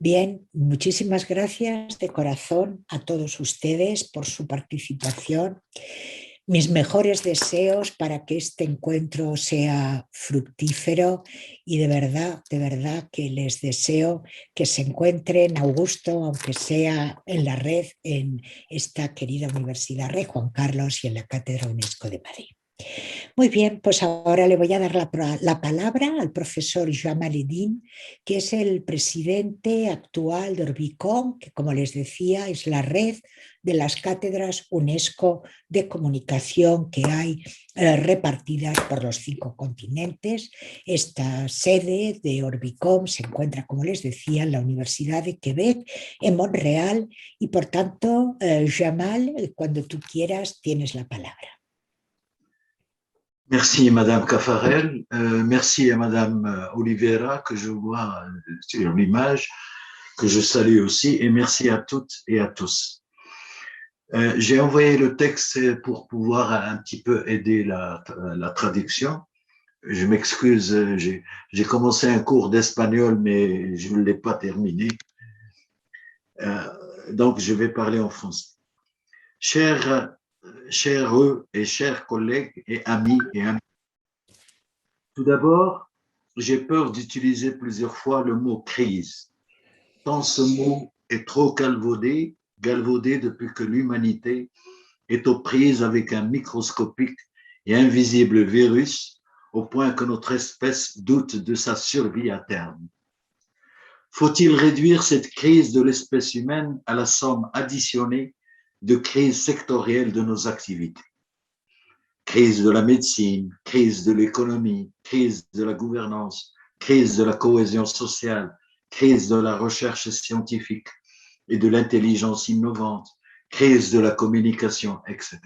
Bien, muchísimas gracias de corazón a todos ustedes por su participación. Mis mejores deseos para que este encuentro sea fructífero y de verdad que les deseo que se encuentren a gusto, aunque sea en la red, en esta querida Universidad Rey Juan Carlos y en la Cátedra Unesco de Madrid. Muy bien, pues ahora le voy a dar la palabra al profesor Jamal Eddine, que es el presidente actual de ORBICOM, que como les decía es la red de las cátedras UNESCO de comunicación que hay repartidas por los 5 continentes. Esta sede de ORBICOM se encuentra, como les decía, en la Universidad de Quebec, en Montreal, y por tanto, Jamal, cuando tú quieras, tienes la palabra. Merci Madame Caffarel, merci à Madame Oliveira que je vois sur l'image, que je salue aussi, et merci à toutes et à tous. J'ai envoyé le texte pour pouvoir un petit peu aider la traduction. Je m'excuse, j'ai commencé un cours d'espagnol, mais je ne l'ai pas terminé. Donc je vais parler en français. Chers et chers collègues et amis et amis, tout d'abord, j'ai peur d'utiliser plusieurs fois le mot crise, tant ce mot est trop galvaudé depuis que l'humanité est aux prises avec un microscopique et invisible virus au point que notre espèce doute de sa survie à terme. Faut-il réduire cette crise de l'espèce humaine à la somme additionnée de crises sectorielles de nos activités? Crise de la médecine, crise de l'économie, crise de la gouvernance, crise de la cohésion sociale, crise de la recherche scientifique et de l'intelligence innovante, crise de la communication, etc.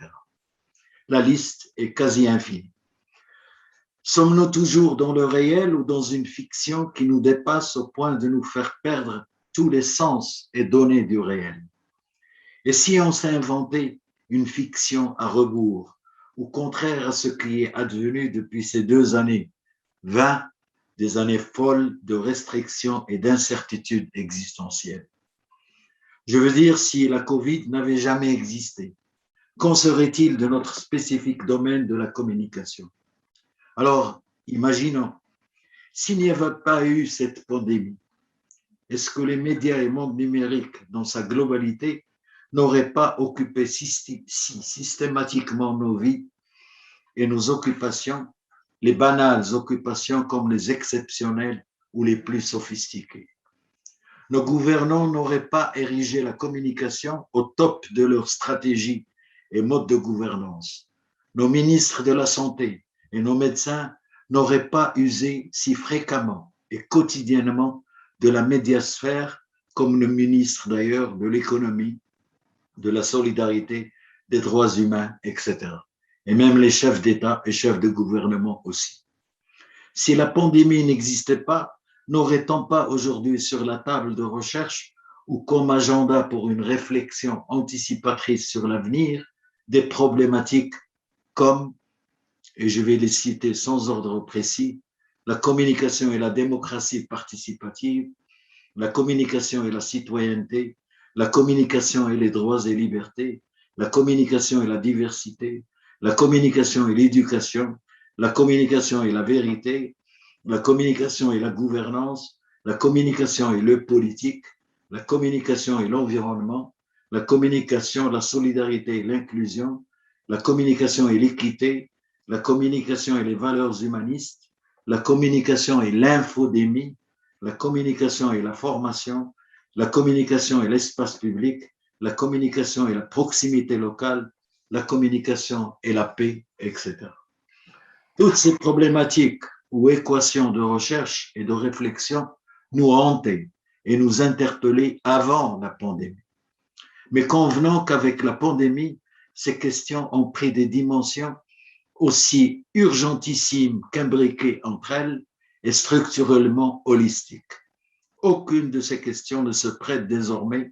La liste est quasi infinie. Sommes-nous toujours dans le réel ou dans une fiction qui nous dépasse au point de nous faire perdre tous les sens et données du réel? Et si on s'est inventé une fiction à rebours, ou contraire à ce qui est advenu depuis ces 2 années, 20 des années folles de restrictions et d'incertitudes existentielles? Je veux dire, si la Covid n'avait jamais existé, qu'en serait-il de notre spécifique domaine de la communication? Alors, imaginons, s'il n'y avait pas eu cette pandémie, est-ce que les médias et le monde numérique dans sa globalité n'auraient pas occupé systématiquement nos vies et nos occupations, les banales occupations comme les exceptionnelles ou les plus sophistiquées? Nos gouvernants n'auraient pas érigé la communication au top de leur stratégie et mode de gouvernance. Nos ministres de la Santé et nos médecins n'auraient pas usé si fréquemment et quotidiennement de la médiasphère comme le ministre d'ailleurs de l'économie, de la solidarité, des droits humains, etc. Et même les chefs d'État et chefs de gouvernement aussi. Si la pandémie n'existait pas, n'aurait-on pas aujourd'hui sur la table de recherche ou comme agenda pour une réflexion anticipatrice sur l'avenir des problématiques comme, et je vais les citer sans ordre précis, la communication et la démocratie participative, la communication et la citoyenneté, la communication et les droits et libertés, la communication et la diversité, la communication et l'éducation, la communication et la vérité, la communication et la gouvernance, la communication et le politique, la communication et l'environnement, la communication, la solidarité et l'inclusion, la communication et l'équité, la communication et les valeurs humanistes, la communication et l'infodémie, la communication et la formation, la communication et l'espace public, la communication et la proximité locale, la communication et la paix, etc. Toutes ces problématiques ou équations de recherche et de réflexion nous hantaient et nous interpellaient avant la pandémie. Mais convenons qu'avec la pandémie, ces questions ont pris des dimensions aussi urgentissimes qu'imbriquées entre elles et structurellement holistiques. Aucune de ces questions ne se prête désormais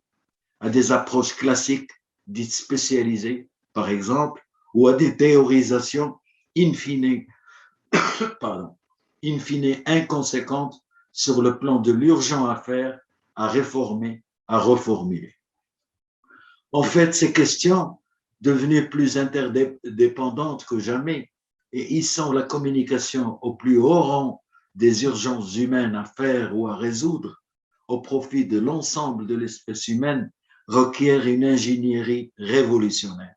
à des approches classiques dites spécialisées, par exemple, ou à des théorisations in fine inconséquentes sur le plan de l'urgent à faire à réformer, à reformuler. En fait, ces questions, devenues plus interdépendantes que jamais et hissant la communication au plus haut rang des urgences humaines à faire ou à résoudre au profit de l'ensemble de l'espèce humaine, requièrent une ingénierie révolutionnaire.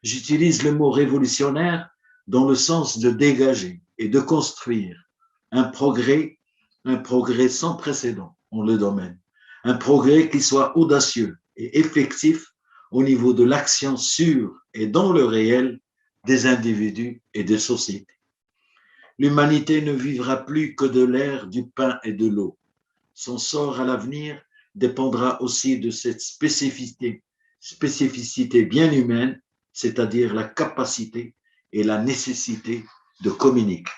J'utilise le mot révolutionnaire dans le sens de dégager et de construire un progrès sans précédent en le domaine, un progrès qui soit audacieux et effectif au niveau de l'action sûre et dans le réel des individus et des sociétés. L'humanité ne vivra plus que de l'air, du pain et de l'eau. Son sort à l'avenir dépendra aussi de cette spécificité bien humaine, c'est-à-dire la capacité et la nécessité de communiquer.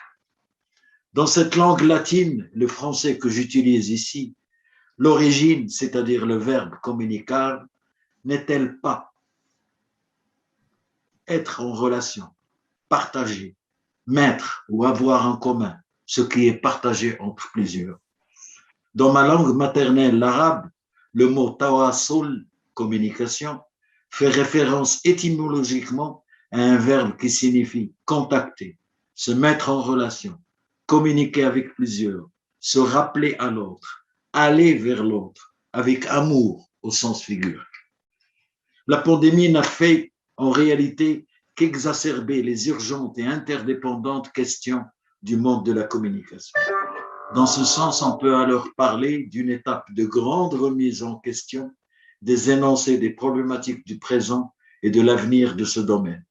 Dans cette langue latine, le français que j'utilise ici, l'origine, c'est-à-dire le verbe communicar, n'est-elle pas être en relation, partager, mettre ou avoir en commun ce qui est partagé entre plusieurs? Dans ma langue maternelle, l'arabe, le mot tawassul, communication, fait référence étymologiquement à un verbe qui signifie contacter, se mettre en relation, communiquer avec plusieurs, se rappeler à l'autre, aller vers l'autre, avec amour au sens figuré. La pandémie n'a fait en réalité qu'exacerber les urgentes et interdépendantes questions du monde de la communication. Dans ce sens, on peut alors parler d'une étape de grande remise en question des énoncés des problématiques du présent et de l'avenir de ce domaine.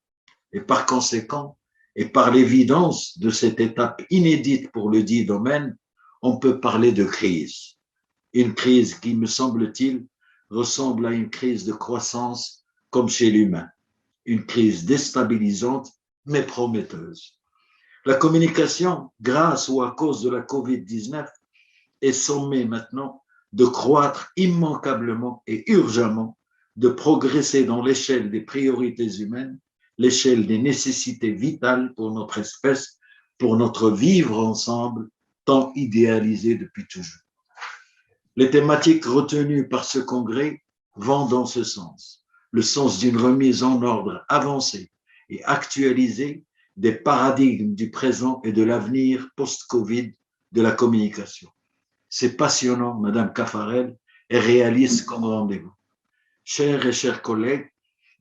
Et par conséquent, et par l'évidence de cette étape inédite pour le dit domaine, on peut parler de crise. Une crise qui, me semble-t-il, ressemble à une crise de croissance comme chez l'humain. Une crise déstabilisante mais prometteuse. La communication, grâce ou à cause de la COVID-19, est sommée maintenant de croître immanquablement et urgemment, de progresser dans l'échelle des priorités humaines, l'échelle des nécessités vitales pour notre espèce, pour notre vivre ensemble, tant idéalisé depuis toujours. Les thématiques retenues par ce congrès vont dans ce sens, le sens d'une remise en ordre avancée et actualisée des paradigmes du présent et de l'avenir post-Covid de la communication. C'est passionnant, Madame Caffarel, et réaliste comme rendez-vous. Chers et chers collègues,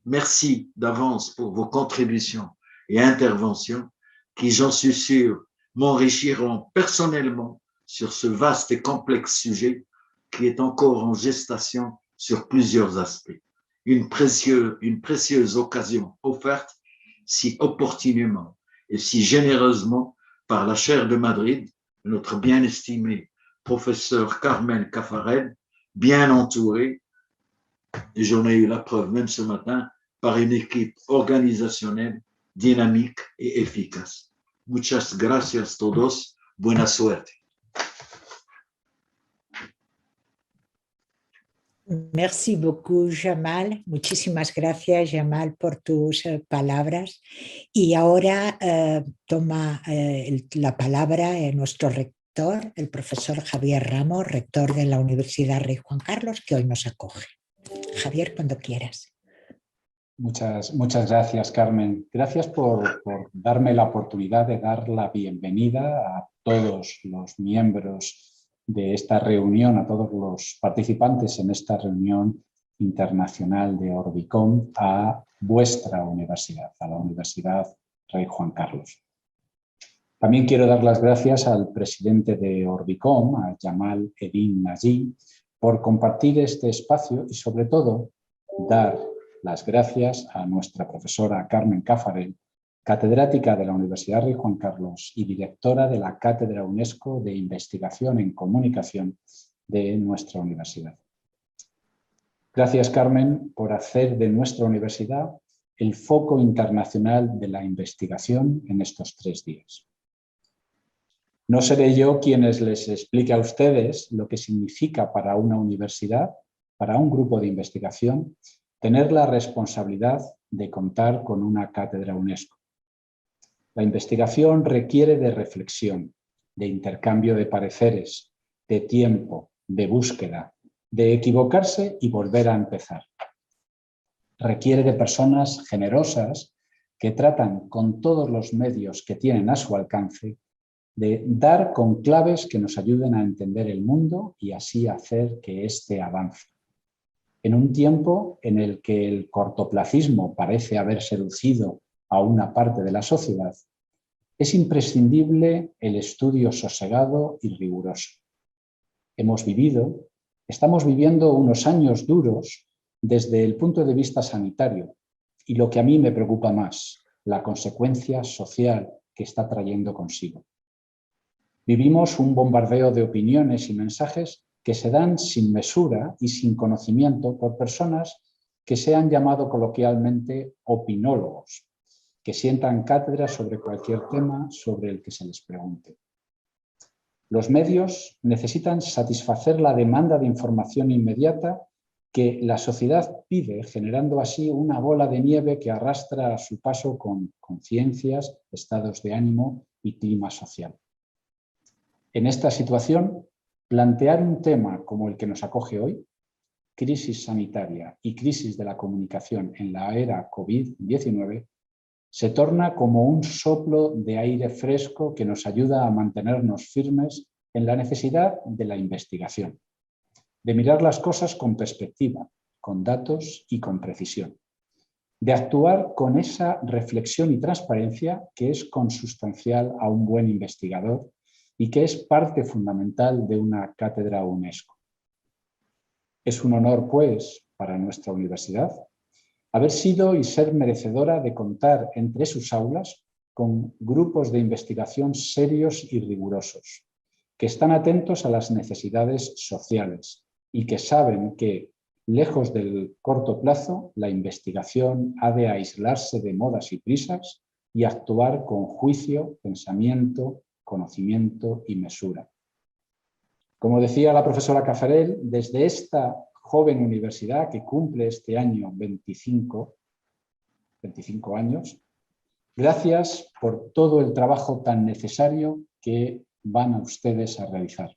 merci d'avance pour vos contributions et interventions qui, j'en suis sûr, m'enrichiront personnellement sur ce vaste et complexe sujet qui est encore en gestation sur plusieurs aspects. Une précieuse occasion offerte si opportunément et si généreusement par la chaire de Madrid, notre bien estimé professeur Carmen Caffarel, bien entouré, et j'en ai eu la preuve même ce matin, par une équipe organisationnelle, dynamique et efficace. Muchas gracias todos. Buena suerte. Merci beaucoup, Jamal. Muchísimas gracias, Jamal, por tus palabras. Y ahora toma la palabra nuestro rector, el profesor Javier Ramos, rector de la Universidad Rey Juan Carlos, que hoy nos acoge. Javier, cuando quieras. Muchas gracias, Carmen. Gracias por darme la oportunidad de dar la bienvenida a todos los miembros de esta reunión, a todos los participantes en esta reunión internacional de ORBICOM, a vuestra universidad, a la Universidad Rey Juan Carlos. También quiero dar las gracias al presidente de ORBICOM, a Jamal, Eddine, Naji, por compartir este espacio y sobre todo dar las gracias a nuestra profesora Carmen Caffarel, catedrática de la Universidad Rey Juan Carlos y directora de la Cátedra Unesco de Investigación en Comunicación de nuestra universidad. Gracias, Carmen, por hacer de nuestra universidad el foco internacional de la investigación en estos 3 días. No seré yo quienes les explique a ustedes lo que significa para una universidad, para un grupo de investigación, tener la responsabilidad de contar con una cátedra UNESCO. La investigación requiere de reflexión, de intercambio de pareceres, de tiempo, de búsqueda, de equivocarse y volver a empezar. Requiere de personas generosas que tratan con todos los medios que tienen a su alcance de dar con claves que nos ayuden a entender el mundo y así hacer que éste avance. En un tiempo en el que el cortoplacismo parece haber seducido a una parte de la sociedad, es imprescindible el estudio sosegado y riguroso. Estamos viviendo unos años duros desde el punto de vista sanitario y lo que a mí me preocupa más, la consecuencia social que está trayendo consigo. Vivimos un bombardeo de opiniones y mensajes que se dan sin mesura y sin conocimiento por personas que se han llamado coloquialmente opinólogos, que sientan cátedra sobre cualquier tema sobre el que se les pregunte. Los medios necesitan satisfacer la demanda de información inmediata que la sociedad pide, generando así una bola de nieve que arrastra a su paso con conciencias, estados de ánimo y clima social. En esta situación, plantear un tema como el que nos acoge hoy, crisis sanitaria y crisis de la comunicación en la era COVID-19, se torna como un soplo de aire fresco que nos ayuda a mantenernos firmes en la necesidad de la investigación, de mirar las cosas con perspectiva, con datos y con precisión, de actuar con esa reflexión y transparencia que es consustancial a un buen investigador y que es parte fundamental de una cátedra UNESCO. Es un honor, pues, para nuestra universidad haber sido y ser merecedora de contar entre sus aulas con grupos de investigación serios y rigurosos, que están atentos a las necesidades sociales y que saben que, lejos del corto plazo, la investigación ha de aislarse de modas y prisas y actuar con juicio, pensamiento, conocimiento y mesura. Como decía la profesora Caffarel, desde esta joven universidad que cumple este año 25 años, gracias por todo el trabajo tan necesario que van a ustedes a realizar.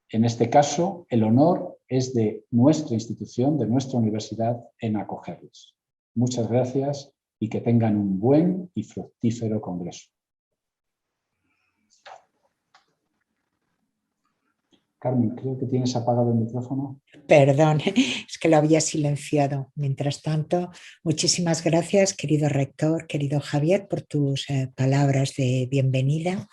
En este caso, el honor es de nuestra institución, de nuestra universidad, en acogerles. Muchas gracias y que tengan un buen y fructífero congreso. Carmen, creo que tienes apagado el micrófono. Perdón, es que lo había silenciado. Mientras tanto, muchísimas gracias, querido rector, querido Javier, por tus palabras de bienvenida.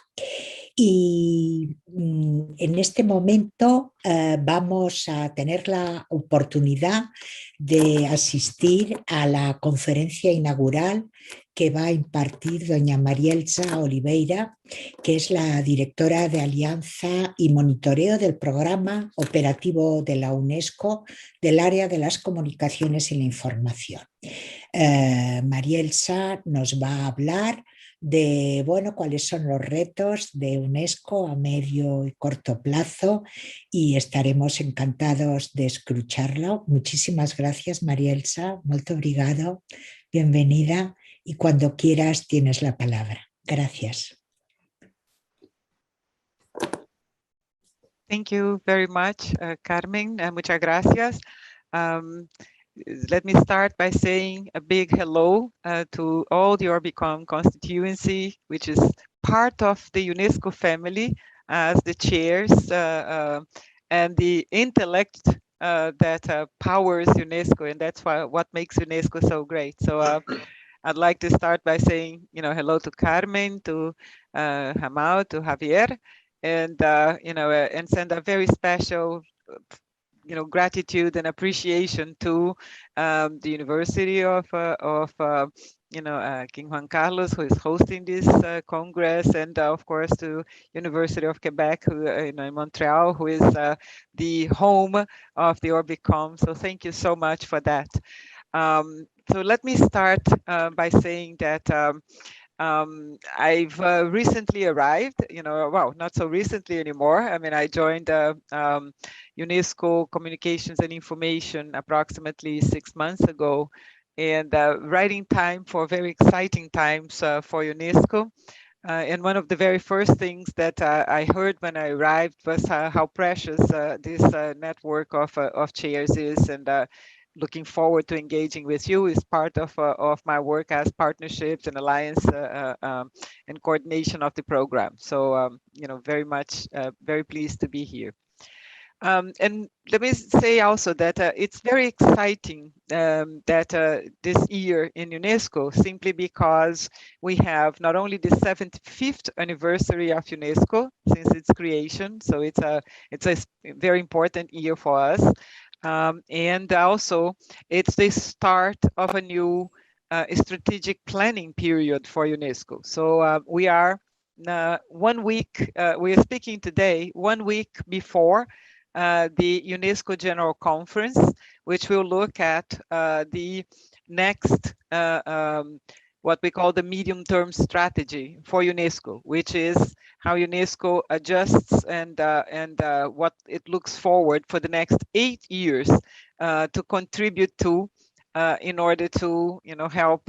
Y en este momento vamos a tener la oportunidad de asistir a la conferencia inaugural que va a impartir doña Marielza Oliveira, que es la directora de Alianza y Monitoreo del Programa Operativo de la UNESCO del área de las Comunicaciones y la Información. Marielza nos va a hablar de cuáles son los retos de UNESCO a medio y corto plazo y estaremos encantados de escucharlo. Muchísimas gracias, Marielza, molto obrigado, bienvenida y cuando quieras tienes la palabra. Gracias. Thank you very much, Carmen. Muchas gracias. Let me start by saying a big hello to all the ORBICOM constituency, which is part of the UNESCO family as the chairs and the intellect that powers UNESCO, and that's what makes UNESCO so great. So I'd like to start by saying, hello to Carmen, to Jamal, to Javier, and and send a very special gratitude and appreciation to the University of King Juan Carlos, who is hosting this Congress, and of course to University of Quebec, who, in Montreal, who is the home of the ORBICOM. So thank you so much for that. So let me start by saying that I've recently arrived, well, not so recently anymore. I mean, I joined UNESCO Communications and Information approximately 6 months ago, and right in time for very exciting times for UNESCO. And one of the very first things that I heard when I arrived was how precious this network of chairs is, and looking forward to engaging with you is part of my work as partnerships and alliance and coordination of the program. So, very much, very pleased to be here. And let me say also that it's very exciting that this year in UNESCO, simply because we have not only the 75th anniversary of UNESCO since its creation, so it's a very important year for us, and also it's the start of a new strategic planning period for UNESCO. So we are 1 week, we are speaking today, 1 week before the UNESCO General Conference, which will look at the next, what we call the medium-term strategy for UNESCO, which is how UNESCO adjusts and what it looks forward for the next 8 years to contribute to in order to help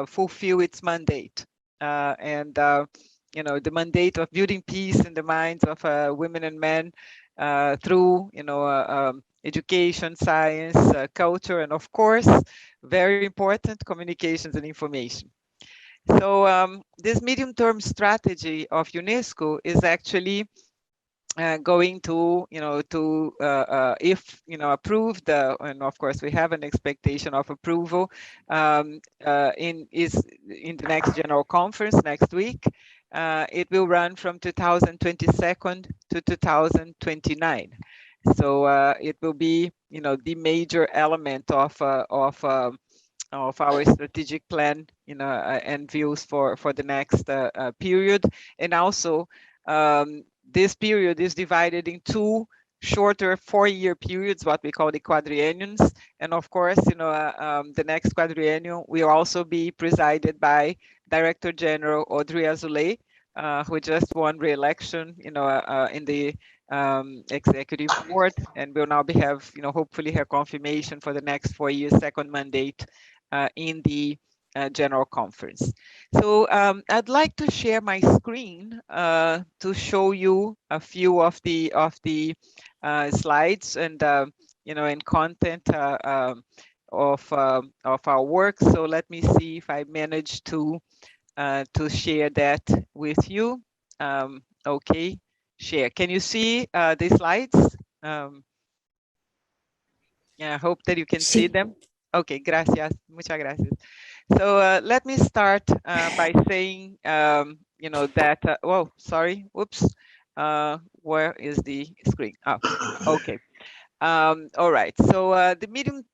fulfill its mandate the mandate of building peace in the minds of women and men through education, science, culture, and of course, very important, communications and information. So this medium-term strategy of UNESCO is actually going to, if approved, and of course we have an expectation of approval in the next General Conference next week. It will run from 2022 to 2029. So it will be, the major element of our strategic plan, and views for the next period. And also, this period is divided in 2 shorter 4-year periods, what we call the quadrienniums. And of course, the next quadriennium will also be presided by Director General Audrey Azoulay, who just won re-election, in the executive board, and will now have, hopefully her confirmation for the next 4 years, second mandate in the General Conference. So I'd like to share my screen to show you a few of the slides and and content of our work. So let me see if I manage to share that with you. Okay, share. Can you see the slides? Yeah, I hope that you can see them. Okay, gracias. Muchas gracias. So let me start by saying, that, oh, sorry, whoops. Where is the screen? Oh, okay. All right. So the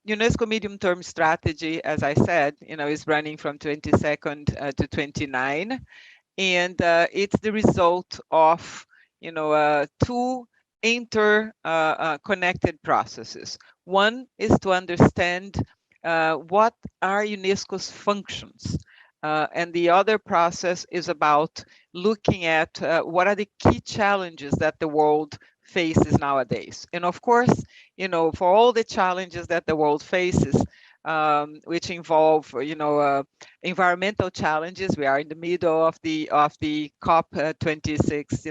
UNESCO medium-term strategy, as I said, is running from 22nd to 29, and it's the result of 2 interconnected processes. One is to understand what are UNESCO's functions, and the other process is about looking at what are the key challenges that the world faces nowadays. And of course, for all the challenges that the world faces, which involve, environmental challenges. We are in the middle of the COP26,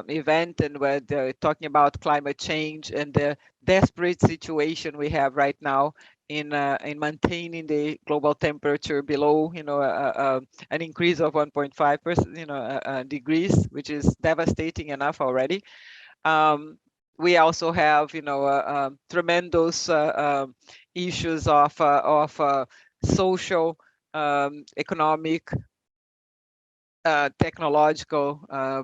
event, and we're talking about climate change and the desperate situation we have right now in maintaining the global temperature below, an increase of 1.5 degrees, which is devastating enough already. We also have, tremendous issues of social, economic, technological,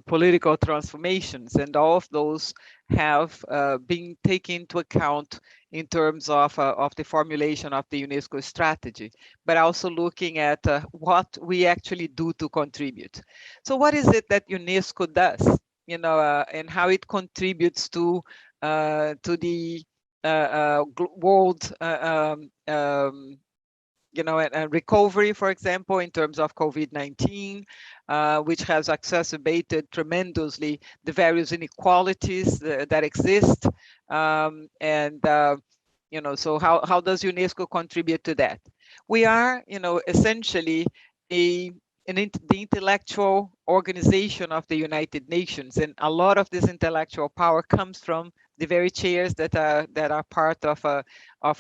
political transformations, and all of those have been taken into account in terms of the formulation of the UNESCO strategy, but also looking at what we actually do to contribute. So what is it that UNESCO does, and how it contributes to the world recovery, for example, in terms of COVID-19, which has exacerbated tremendously the various inequalities that exist. So how does UNESCO contribute to that? We are, essentially a the intellectual organization of the United Nations, and a lot of this intellectual power comes from the very chairs that are part of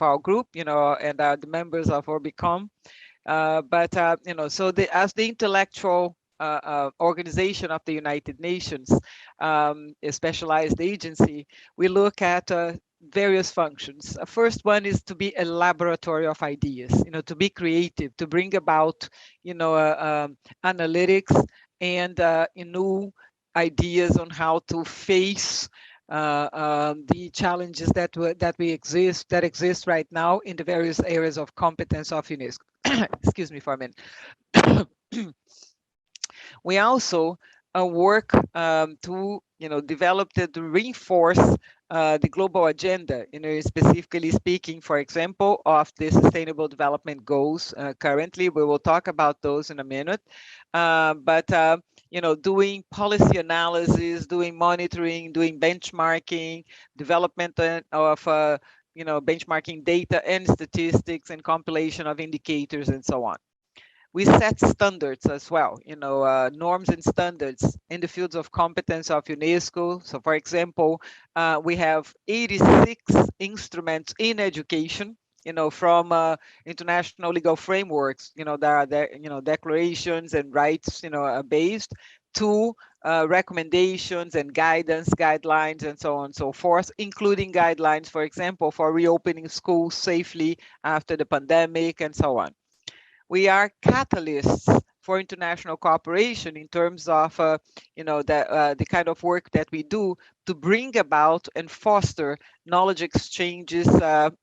our group, you know, and are the members of ORBICOM. You know, so as the intellectual organization of the United Nations, a specialized agency, we look at various functions. First one is to be a laboratory of ideas, you know, to be creative, to bring about, you know, analytics and new ideas on how to face the challenges that exist right now in the various areas of competence of UNESCO. Excuse me for a minute. We also work to, you know, develop to reinforce the global agenda, you know, specifically speaking, for example, of the Sustainable Development Goals. Currently, we will talk about those in a minute. You know, doing policy analysis, doing monitoring, doing benchmarking, development of you know, benchmarking data and statistics and compilation of indicators and so on. We set standards as well, you know, norms and standards in the fields of competence of UNESCO. So for example, we have 86 instruments in education, you know, from international legal frameworks, you know, there are you know, declarations and rights, you know, based, to recommendations and guidance, guidelines, and so on and so forth, including guidelines, for example, for reopening schools safely after the pandemic and so on. We are catalysts for international cooperation in terms of, you know, the kind of work that we do to bring about and foster knowledge exchanges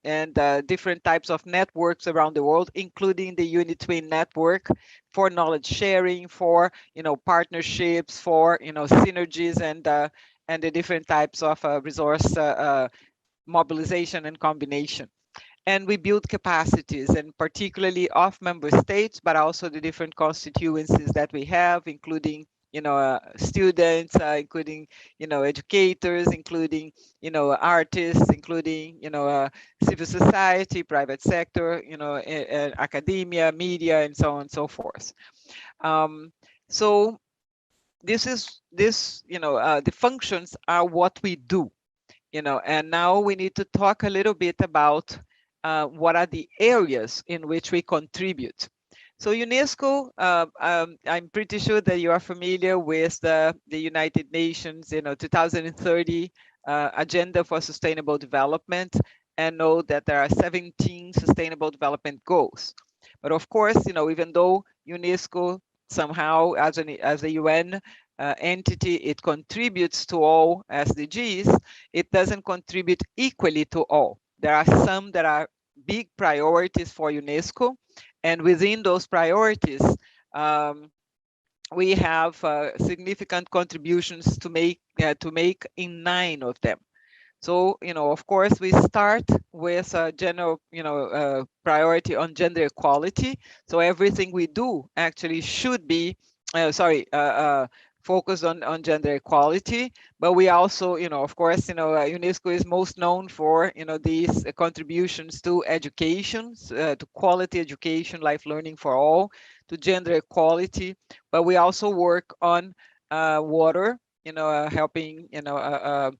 and different types of networks around the world, including the UniTwin network for knowledge sharing, for, you know, partnerships, for, you know, synergies and the different types of resource mobilization and combination. And we build capacities, and particularly of member states, but also the different constituencies that we have, including, you know, students, including, you know, educators, including, you know, artists, including, you know, civil society, private sector, you know, academia, media, and so on and so forth. So this, you know, the functions are what we do, you know, and now we need to talk a little bit about what are the areas in which we contribute. So UNESCO, I'm pretty sure that you are familiar with the United Nations, you know, 2030 Agenda for Sustainable Development, and know that there are 17 Sustainable Development Goals. But of course, you know, even though UNESCO somehow as a UN entity, it contributes to all SDGs, it doesn't contribute equally to all. There are some that are big priorities for UNESCO, and within those priorities, we have significant contributions to make in 9 of them. So, you know, of course, we start with a general, you know, priority on gender equality. So everything we do actually should be, focused on gender equality. But we also, you know, of course, you know, UNESCO is most known for, you know, these contributions to education, to quality education, life learning for all, to gender equality. But we also work on water, you know, helping, you know,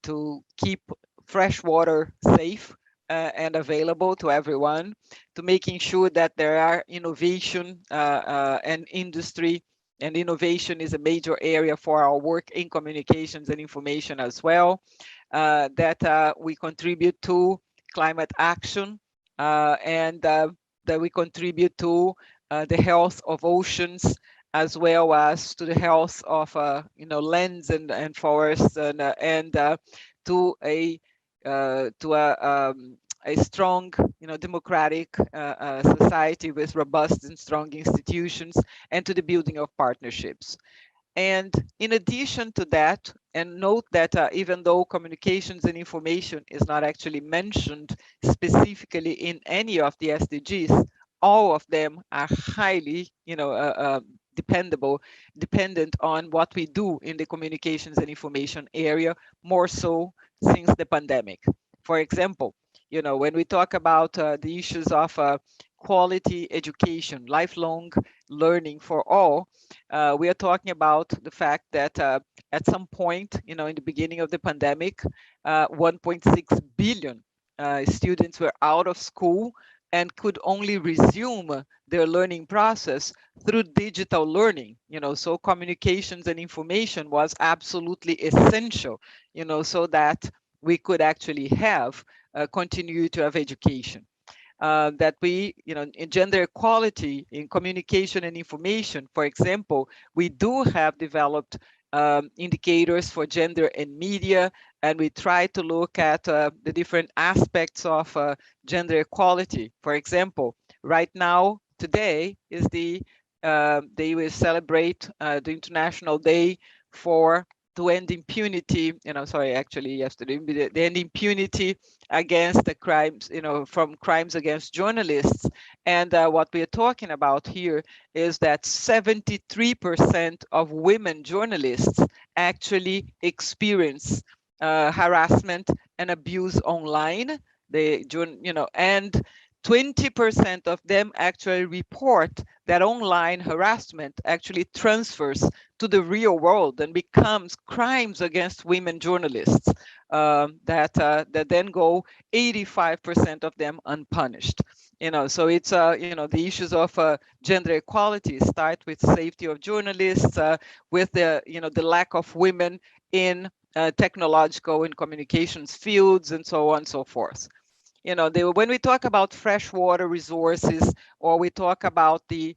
to keep fresh water safe and available to everyone, to making sure that there are innovation and industry, and innovation is a major area for our work in communications and information as well, that we contribute to climate action, and that we contribute to the health of oceans, as well as to the health of you know, lands and forests, and to a strong, you know, democratic society with robust and strong institutions, and to the building of partnerships. And in addition to that, and note that even though communications and information is not actually mentioned specifically in any of the SDGs, all of them are highly, you know, dependent on what we do in the communications and information area, more so since the pandemic. For example, you know, when we talk about the issues of quality education, lifelong learning for all, we are talking about the fact that at some point, in the beginning of the pandemic, 1.6 billion students were out of school and could only resume their learning process through digital learning. So communications and information was absolutely essential, so that we could actually have continuity of education. That we, in gender equality, in communication and information, for example, we do have developed indicators for gender and media, and we try to look at the different aspects of gender equality. For example, right now, today is they will celebrate the International Day to end impunity, sorry, actually yesterday, the end impunity against the crimes, from crimes against journalists. And what we are talking about here is that 73% of women journalists actually experience harassment and abuse online. And 20% of them actually report that online harassment actually transfers to the real world and becomes crimes against women journalists that then go 85% of them unpunished. So it's the issues of gender equality start with safety of journalists, with the lack of women in technological and communications fields, and so on and so forth. When we talk about freshwater resources, or we talk about the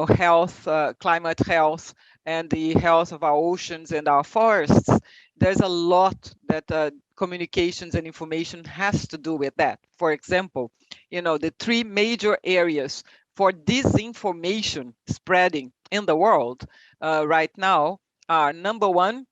health, climate health, and the health of our oceans and our forests, there's a lot that communications and information has to do with that. For example, the three major areas for disinformation spreading in the world right now are: number one,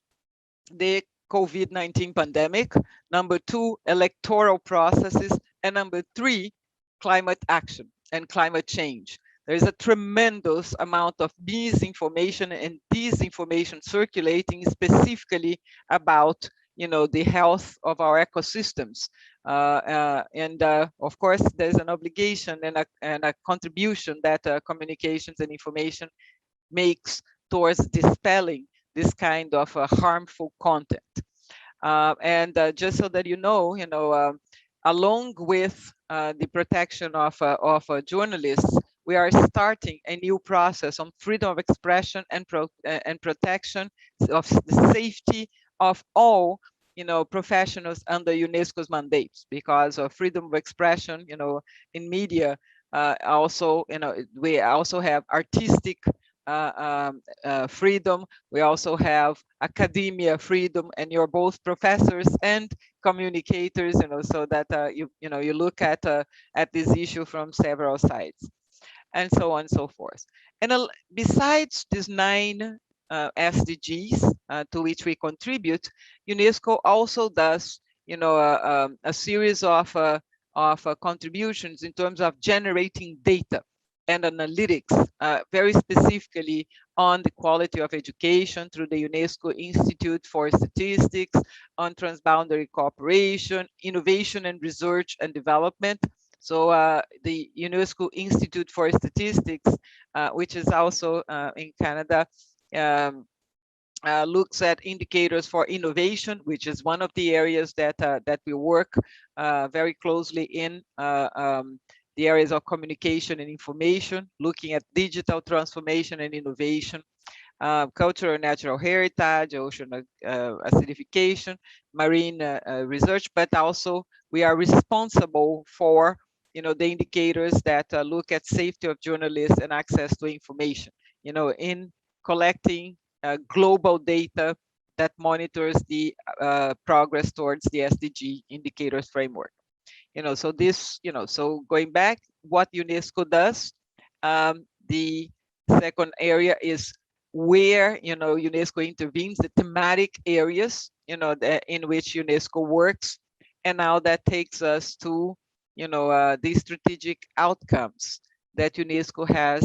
the COVID-19 pandemic; number two, electoral processes; and number three, climate action and climate change. There is a tremendous amount of misinformation and disinformation circulating specifically about the health of our ecosystems. Of course, there's an obligation and a contribution that communications and information makes towards dispelling this kind of harmful content. Just so that along with the protection of journalists, we are starting a new process on freedom of expression and protection of the safety of all professionals under UNESCO's mandates, because of freedom of expression in media. Also, we also have artistic freedom. We also have academia freedom, and you're both professors and communicators, so that you look at this issue from several sides, and so on and so forth. And besides these 9 SDGs to which we contribute, UNESCO also does a series of contributions in terms of generating data and analytics, very specifically on the quality of education through the UNESCO Institute for Statistics, on transboundary cooperation, innovation and research and development. So the UNESCO Institute for Statistics, which is also in Canada, looks at indicators for innovation, which is one of the areas that we work very closely in. The areas of communication and information, looking at digital transformation and innovation, cultural and natural heritage, ocean acidification, marine research, but also we are responsible for the indicators that look at safety of journalists and access to information, in collecting global data that monitors the progress towards the SDG indicators framework. So this, so going back, what UNESCO does, the second area is where, UNESCO intervenes, the thematic areas, in which UNESCO works. And now that takes us to, the strategic outcomes that UNESCO has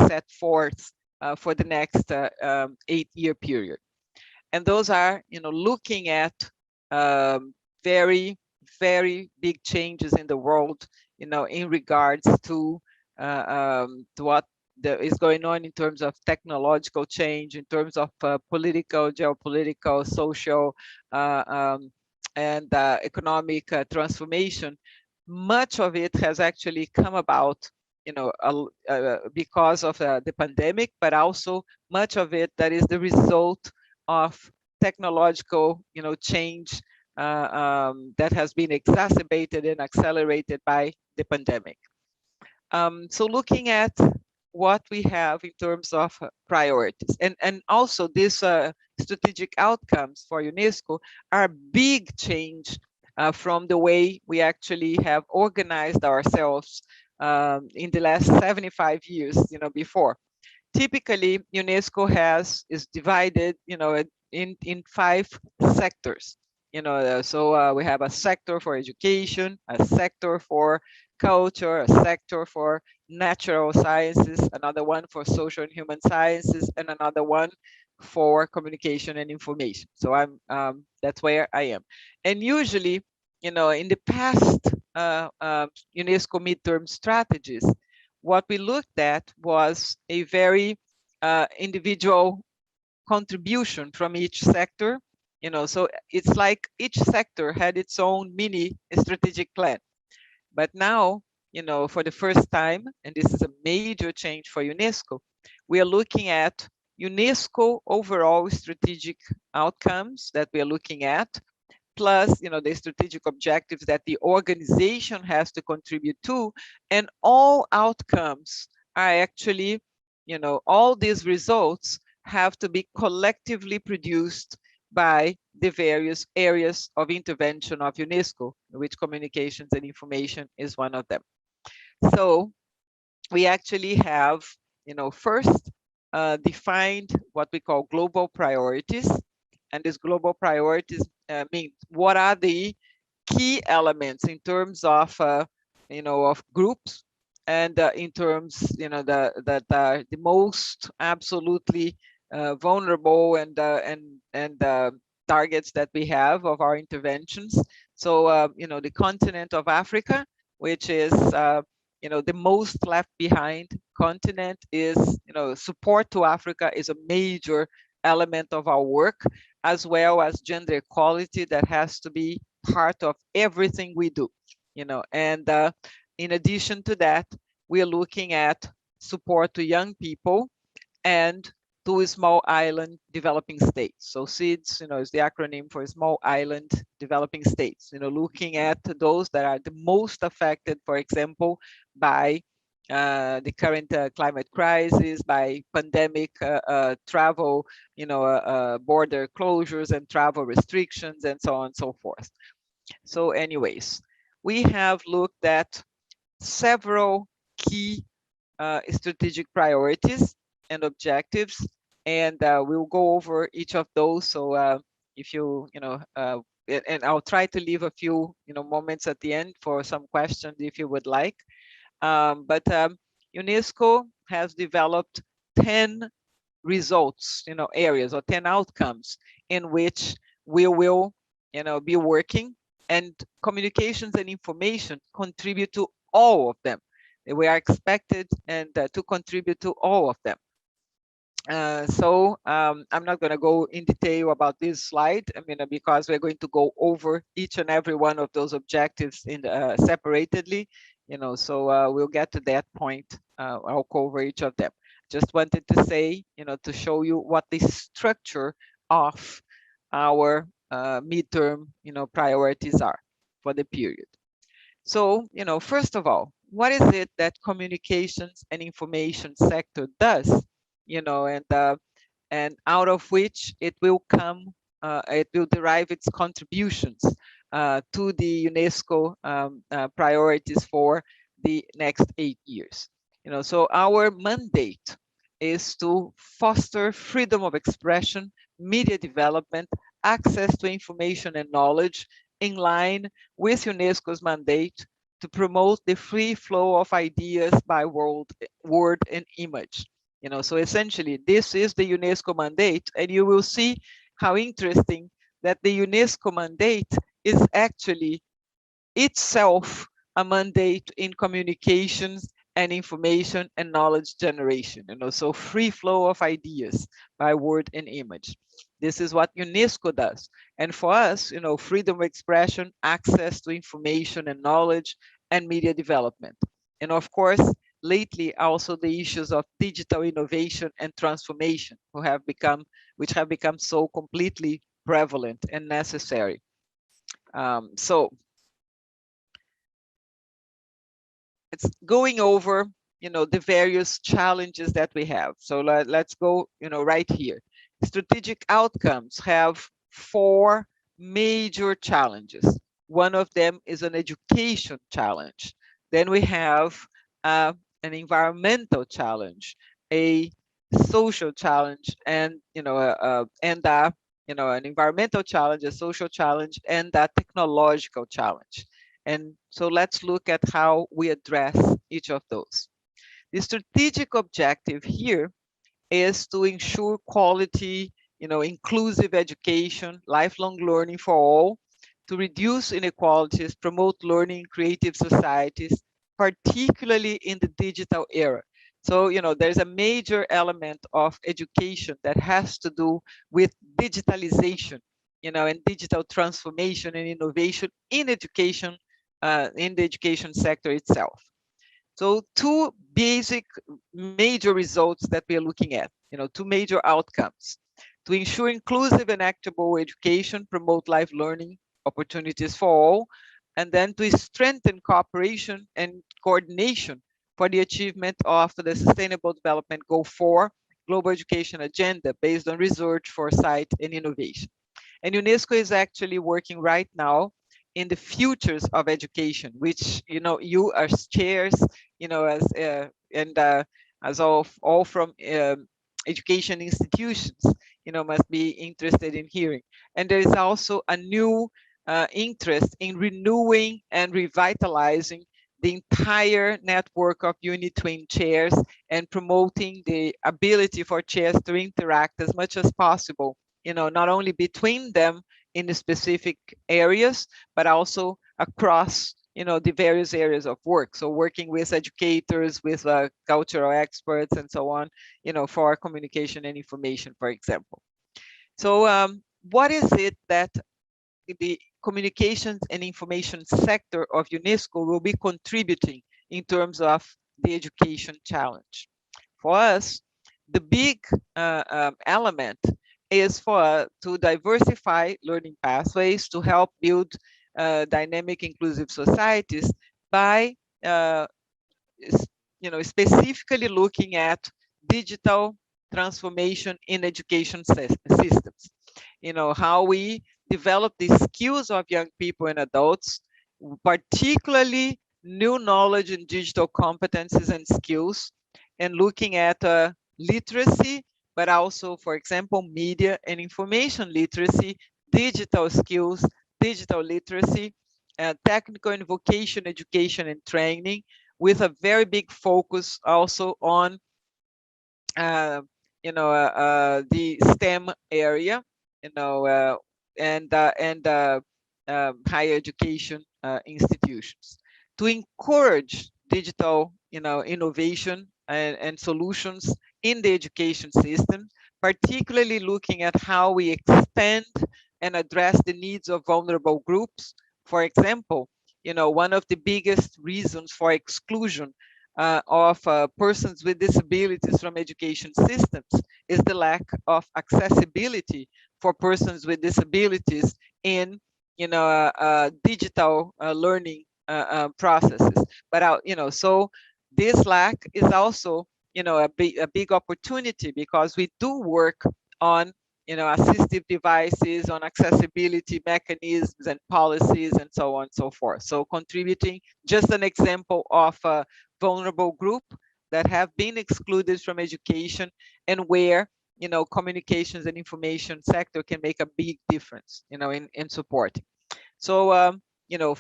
set forth for the next 8-year period. And those are, looking at very big changes in the world, in regards to to what is going on in terms of technological change, in terms of political, geopolitical, social, and economic transformation. Much of it has actually come about, because of the pandemic, but also much of it that is the result of technological, change that has been exacerbated and accelerated by the pandemic. So looking at what we have in terms of priorities, and also these strategic outcomes for UNESCO are big change from the way we actually have organized ourselves in the last 75 years, before. Typically, UNESCO is divided, in 5 sectors. So we have a sector for education, a sector for culture, a sector for natural sciences, another one for social and human sciences, and another one for communication and information. So that's where I am. And usually, in the past UNESCO midterm strategies, what we looked at was a very individual contribution from each sector. So it's like each sector had its own mini strategic plan. But now, for the first time, and this is a major change for UNESCO, we are looking at UNESCO overall strategic outcomes that we are looking at, plus, the strategic objectives that the organization has to contribute to, and all outcomes are actually, all these results have to be collectively produced by the various areas of intervention of UNESCO, which communications and information is one of them. So we actually have, first defined what we call global priorities. And these global priorities mean what are the key elements in terms of, of groups, and in terms, that are the most absolutely vulnerable and targets that we have of our interventions. So, the continent of Africa, which is, the most left behind continent, is, support to Africa is a major element of our work, as well as gender equality that has to be part of everything we do, and in addition to that, we are looking at support to young people and to small island developing states. So SIDS, is the acronym for small island developing states, looking at those that are the most affected, for example, by the current climate crisis, by pandemic, travel, border closures and travel restrictions, and so on and so forth. So anyways, we have looked at several key strategic priorities and objectives, and we'll go over each of those. So if you, and I'll try to leave a few, moments at the end for some questions if you would like. But UNESCO has developed 10 results, areas, or 10 outcomes in which we will, be working, and communications and information contribute to all of them. We are expected to contribute to all of them. So I'm not going to go in detail about this slide, because we're going to go over each and every one of those objectives in separately, so we'll get to that point. I'll cover each of them. Just wanted to say, to show you what the structure of our midterm, priorities are for the period. So, first of all, what is it that communications and information sector does? And out of which it will come, it will derive its contributions to the UNESCO priorities for the next 8 years. So our mandate is to foster freedom of expression, media development, access to information and knowledge, in line with UNESCO's mandate to promote the free flow of ideas by word and image. So essentially, this is the UNESCO mandate, and you will see how interesting that the UNESCO mandate is actually itself a mandate in communications and information and knowledge generation, so free flow of ideas by word and image. This is what UNESCO does. And for us, freedom of expression, access to information and knowledge, and media development. And of course, lately also the issues of digital innovation and transformation, which have become so completely prevalent and necessary. So it's going over, the various challenges that we have. So let's go, right here. Strategic outcomes have 4 major challenges. One of them is an education challenge. Then we have an environmental challenge, a social challenge, and an environmental challenge, a social challenge, and a technological challenge. And so let's look at how we address each of those. The strategic objective here is to ensure quality, inclusive education, lifelong learning for all, to reduce inequalities, promote learning in creative societies, particularly in the digital era. So, there's a major element of education that has to do with digitalization, and digital transformation and innovation in education, in the education sector itself. So 2 basic major results that we are looking at, 2 major outcomes: to ensure inclusive and actionable education, promote life learning opportunities for all, and then to strengthen cooperation and coordination for the achievement of the Sustainable Development Goal 4 Global Education Agenda based on research, foresight, and innovation. And UNESCO is actually working right now in the futures of education, which you as chairs, as all from education institutions, must be interested in hearing. And there is also a new interest in renewing and revitalizing the entire network of UniTwin chairs and promoting the ability for chairs to interact as much as possible, not only between them in the specific areas, but also across, the various areas of work. So working with educators, with cultural experts, and so on, for communication and information, for example. So what is it that the communications and information sector of UNESCO will be contributing in terms of the education challenge? For us, the big element is to diversify learning pathways to help build dynamic, inclusive societies by, specifically looking at digital transformation in education systems. How we develop the skills of young people and adults, particularly new knowledge and digital competencies and skills, and looking at literacy, but also, for example, media and information literacy, digital skills, digital literacy, technical and vocation education and training, with a very big focus also on the STEM area, and higher education institutions, to encourage digital, innovation and solutions in the education system, particularly looking at how we expand and address the needs of vulnerable groups. For example, one of the biggest reasons for exclusion of persons with disabilities from education systems is the lack of accessibility for persons with disabilities in digital learning processes. But so this lack is also a big opportunity, because we do work on assistive devices, on accessibility mechanisms and policies, and so on and so forth. So contributing, just an example of a vulnerable group that have been excluded from education, and where communications and information sector can make a big difference in supporting. So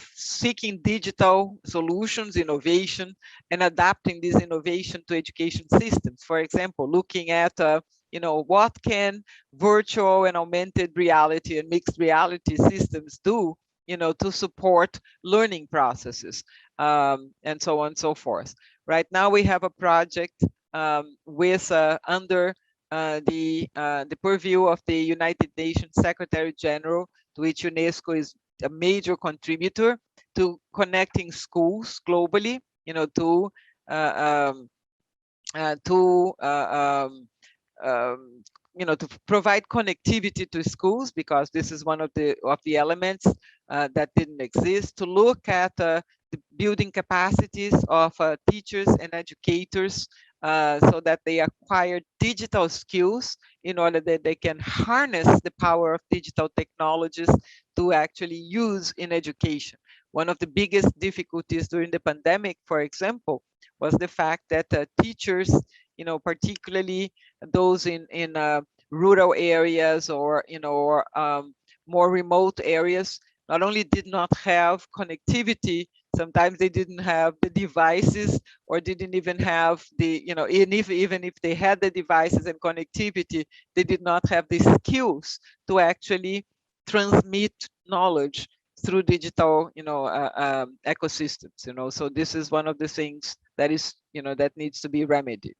seeking digital solutions, innovation, and adapting this innovation to education systems. For example, looking at what can virtual and augmented reality and mixed reality systems do to support learning processes, and so on and so forth. Right now we have a project with under the purview of the United Nations Secretary General, to which UNESCO is a major contributor, to connecting schools globally, you know, to provide connectivity to schools, because this is one of the elements that didn't exist, to look at the building capacities of teachers and educators so that they acquire digital skills in order that they can harness the power of digital technologies to actually use in education. One of the biggest difficulties during the pandemic, for example, was the fact that teachers, you know, particularly those in rural areas or, you know, or more remote areas, not only did not have connectivity, sometimes they didn't have the devices, or didn't even have the, you know, even if they had the devices and connectivity, they did not have the skills to actually transmit knowledge through digital, you know, ecosystems, you know. So this is one of the things that is, you know, that needs to be remedied.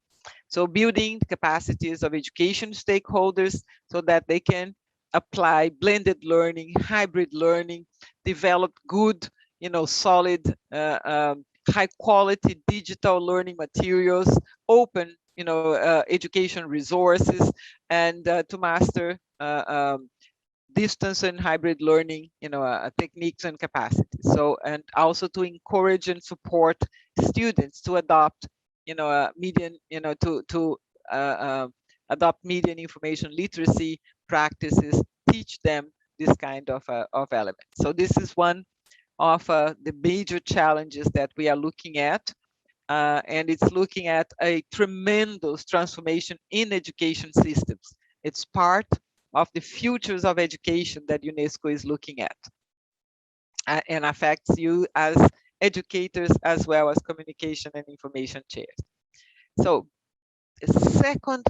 So building the capacities of education stakeholders so that they can apply blended learning, hybrid learning, develop good, you know, solid, high quality digital learning materials, open, you know, education resources, and to master distance and hybrid learning, you know, techniques and capacities. So, and also to encourage and support students to adopt, you know, median, you know, to adopt media and information literacy practices, teach them this kind of elements. So this is one of the major challenges that we are looking at. And it's looking at a tremendous transformation in education systems. It's part of the futures of education that UNESCO is looking at, and affects you as educators as well as communication and information chairs. So the second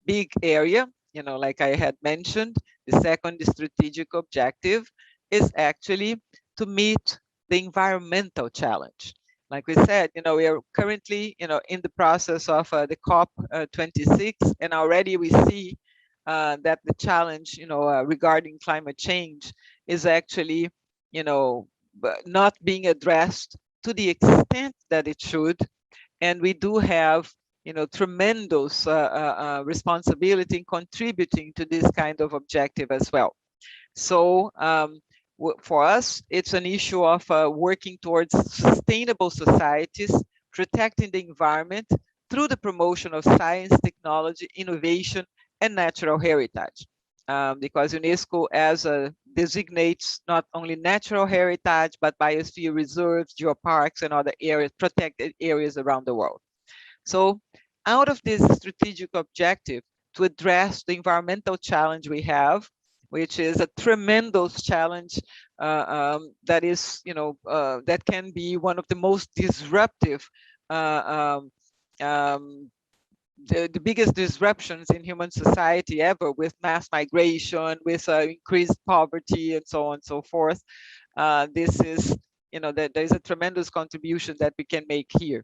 big area, you know, like I had mentioned, the second strategic objective is actually to meet the environmental challenge. Like we said, you know, we are currently, you know, in the process of the COP26, and already we see that the challenge, you know, regarding climate change is actually, you know, not being addressed to the extent that it should. And we do have, you know, tremendous responsibility in contributing to this kind of objective as well. So for us, it's an issue of working towards sustainable societies, protecting the environment through the promotion of science, technology, innovation, and natural heritage. Because UNESCO designates not only natural heritage, but biosphere reserves, geoparks, and other areas, protected areas around the world. So out of this strategic objective to address the environmental challenge we have, which is a tremendous challenge that is, you know, that can be one of the most disruptive, the biggest disruptions in human society ever, with mass migration, with increased poverty, and so on and so forth. This is, you know, that there's a tremendous contribution that we can make here.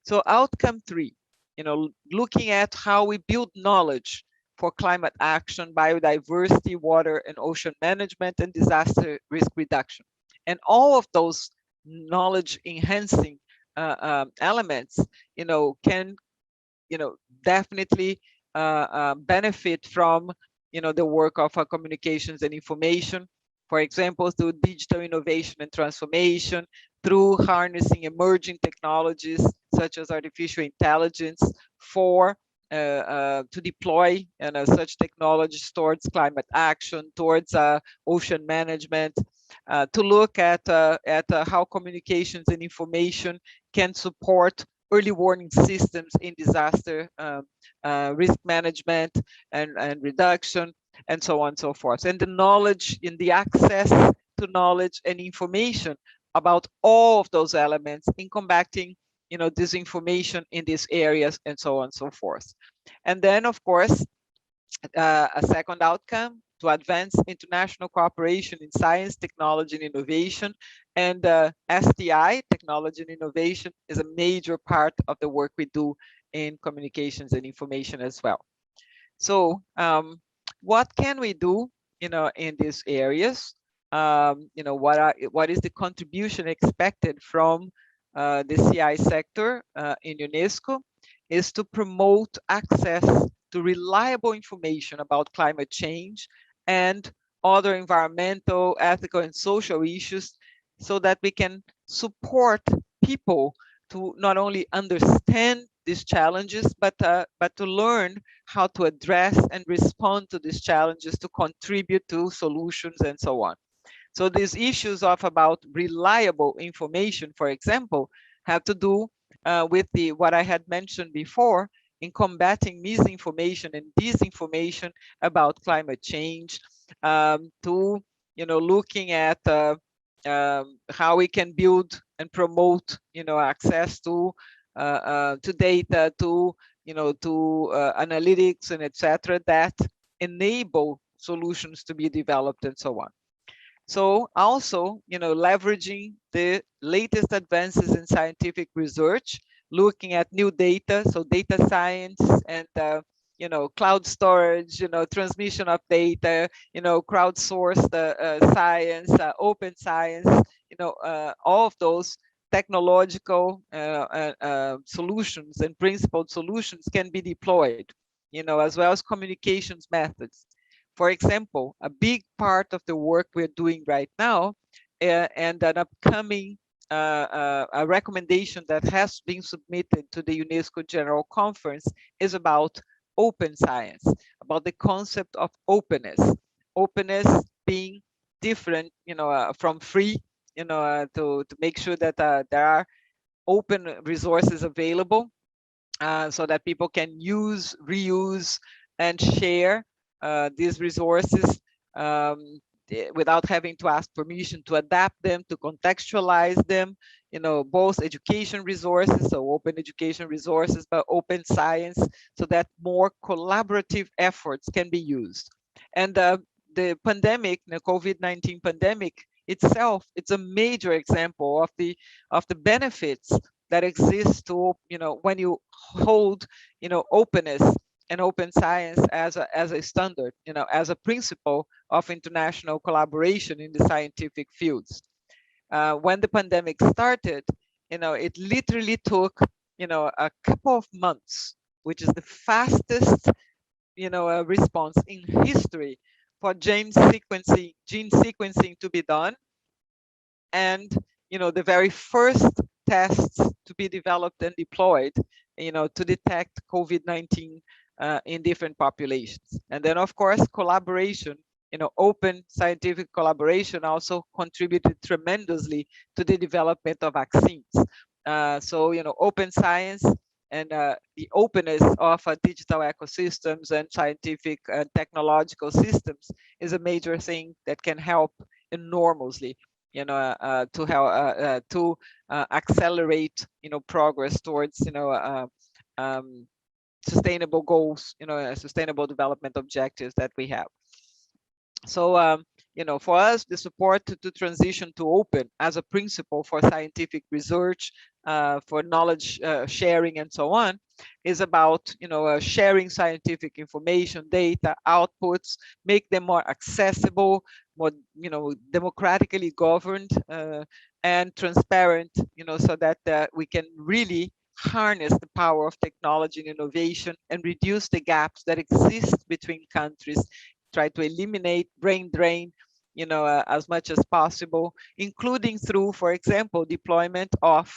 So outcome 3, you know, looking at how we build knowledge for climate action, biodiversity, water and ocean management, and disaster risk reduction. And all of those knowledge enhancing elements, you know, can, you know, definitely benefit from, you know, the work of communications and information, for example, through digital innovation and transformation, through harnessing emerging technologies such as artificial intelligence for to deploy such technologies towards climate action, towards ocean management, to look at how communications and information can support early warning systems in disaster risk management and reduction, and so on and so forth. And the knowledge, in the access to knowledge and information about all of those elements in combating, you know, disinformation in these areas, and so on and so forth. And then, of course, a second outcome to advance international cooperation in science, technology, and innovation. And STI, technology and innovation, is a major part of the work we do in communications and information as well. So what can we do, in these areas? What is the contribution expected from the CI sector in UNESCO? Is to promote access to reliable information about climate change and other environmental, ethical, and social issues, so that we can support people to not only understand these challenges, but to learn how to address and respond to these challenges, to contribute to solutions and so on. So these issues of about reliable information, for example, have to do with what I had mentioned before in combating misinformation and disinformation about climate change, to looking at how we can build and promote access to data, to analytics and etc. that enable solutions to be developed and so on. So also, leveraging the latest advances in scientific research, looking at new data, so data science and cloud storage, transmission of data, crowdsourced science, open science, all of those technological solutions and principled solutions can be deployed, as well as communications methods. For example, a big part of the work we're doing right now and an upcoming a recommendation that has been submitted to the UNESCO General Conference is about open science, about the concept of openness. Openness being different, from free, to make sure that there are open resources available so that people can use, reuse, and share these resources without having to ask permission, to adapt them, to contextualize them, both education resources, so open education resources, but open science, so that more collaborative efforts can be used. And the pandemic, the COVID-19 pandemic itself, it's a major example of the benefits that exist to, when you hold, openness and open science as a standard, as a principle of international collaboration in the scientific fields. When the pandemic started, it literally took, a couple of months, which is the fastest, response in history for gene sequencing to be done, and the very first tests to be developed and deployed, to detect COVID-19 in different populations. And then, of course, collaboration, open scientific collaboration also contributed tremendously to the development of vaccines. So, open science and the openness of digital ecosystems and scientific and technological systems is a major thing that can help enormously, to help to accelerate, progress towards, sustainable goals, sustainable development objectives that we have. So, for us, the support to transition to open as a principle for scientific research, for knowledge sharing and so on, is about, sharing scientific information, data, outputs, make them more accessible, more, democratically governed and transparent, so that we can really harness the power of technology and innovation and reduce the gaps that exist between countries, try to eliminate brain drain, as much as possible, including through, for example, deployment of,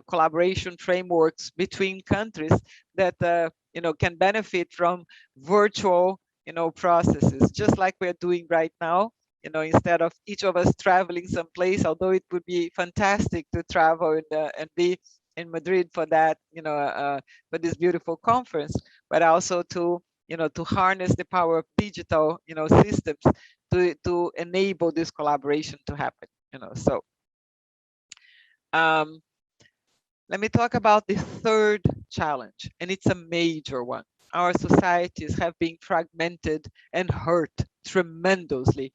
collaboration frameworks between countries that, can benefit from virtual, processes, just like we're doing right now. Instead of each of us traveling someplace, although it would be fantastic to travel and be in Madrid for that, for this beautiful conference, but also to, to harness the power of digital, systems to enable this collaboration to happen. So let me talk about the third challenge, and it's a major one. our societies have been fragmented and hurt tremendously,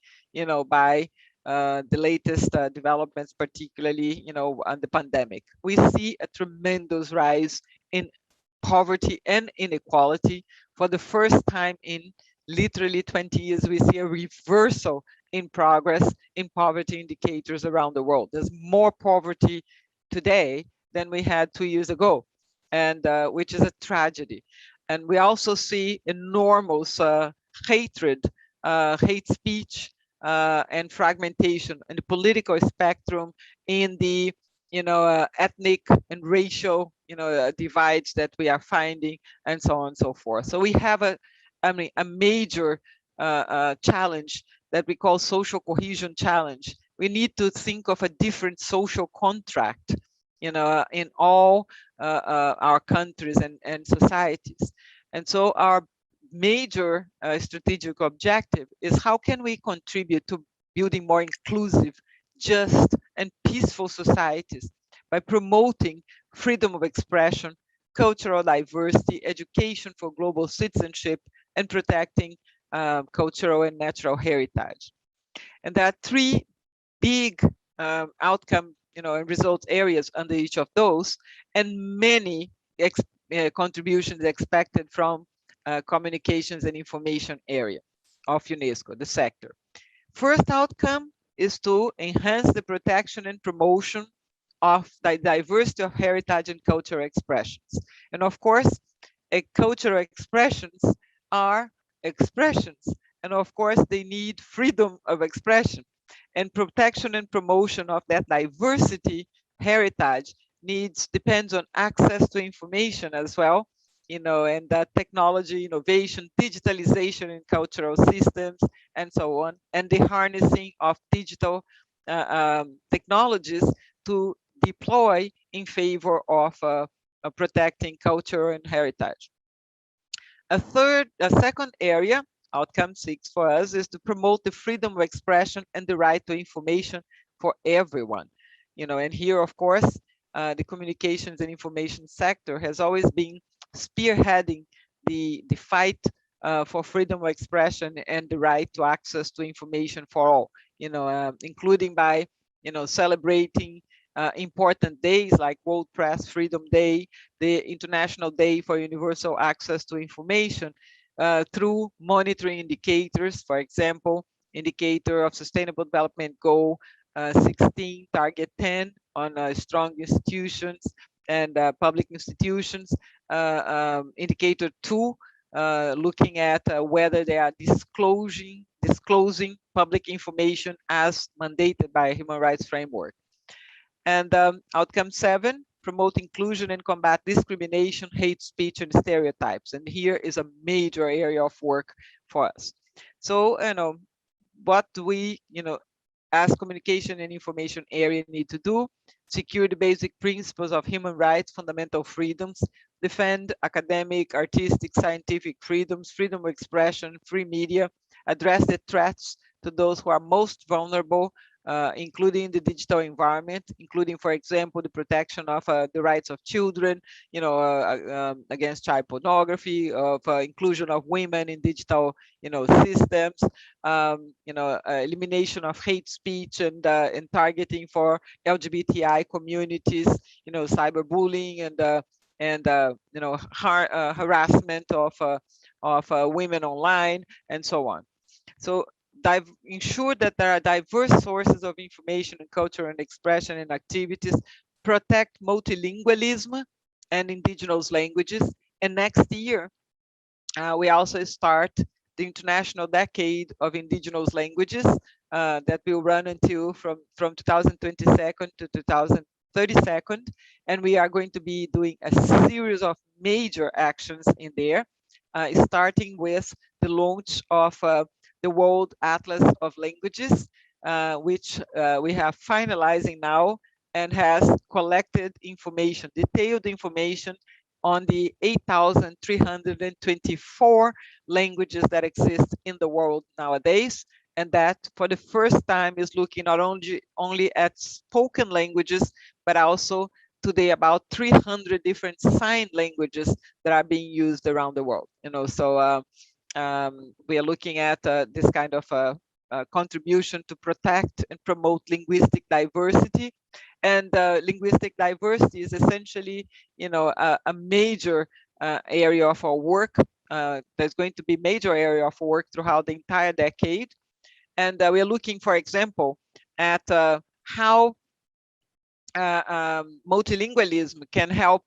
by the latest developments, particularly, on the pandemic. We see a tremendous rise in poverty and inequality. For the first time in literally 20 years, we see a reversal in progress in poverty indicators around the world. There's more poverty today than we had 2 years ago, and which is a tragedy. And we also see enormous hatred, hate speech, and fragmentation in the political spectrum, in the ethnic and racial divides that we are finding, and so on and so forth. So we have a major challenge that we call social cohesion challenge. We need to think of a different social contract, in all our countries and societies. And so our major strategic objective is how can we contribute to building more inclusive, just, and peaceful societies by promoting freedom of expression, cultural diversity, education for global citizenship, and protecting cultural and natural heritage. And there are three big outcome, and results areas under each of those, and many contributions expected from communications and information area of UNESCO, the sector. First outcome is to enhance the protection and promotion of the diversity of heritage and cultural expressions. And of course, cultural expressions are expressions. And of course, they need freedom of expression. And protection and promotion of that diversity heritage depends on access to information as well, and that technology, innovation, digitalization in cultural systems, and so on, and the harnessing of digital technologies to deploy in favor of protecting culture and heritage. A second area, outcome 6 for us, is to promote the freedom of expression and the right to information for everyone. And here, of course, the communications and information sector has always been spearheading the fight for freedom of expression and the right to access to information for all, including by, celebrating important days like World Press Freedom Day, the International Day for Universal Access to Information, through monitoring indicators, for example, indicator of Sustainable Development Goal 16, Target 10 on strong institutions and public institutions, indicator 2, looking at whether they are disclosing public information as mandated by a human rights framework. And outcome 7, promote inclusion and combat discrimination, hate speech, and stereotypes. And here is a major area of work for us. So, what do we, as communication and information area need to do? Secure the basic principles of human rights, fundamental freedoms, defend academic, artistic, scientific freedoms, freedom of expression, free media, address the threats to those who are most vulnerable, including the digital environment, including, for example, the protection of the rights of children, against child pornography, of inclusion of women in digital, systems, elimination of hate speech and targeting for LGBTI communities, cyberbullying and harassment of women online, and so on. So ensure that there are diverse sources of information and culture and expression and activities, protect multilingualism and indigenous languages. And next year, we also start the International Decade of Indigenous Languages that will run until from 2022 to 2032. And we are going to be doing a series of major actions in there, starting with the launch of the World Atlas of Languages, which we have finalizing now and has collected information, detailed information on the 8,324 languages that exist in the world nowadays. And that for the first time is looking not only at spoken languages, but also today about 300 different sign languages that are being used around the world. So we are looking at this kind of contribution to protect and promote linguistic diversity. And linguistic diversity is essentially, a major area of our work. There's going to be major area of work throughout the entire decade. And we are looking, for example, at how multilingualism can help,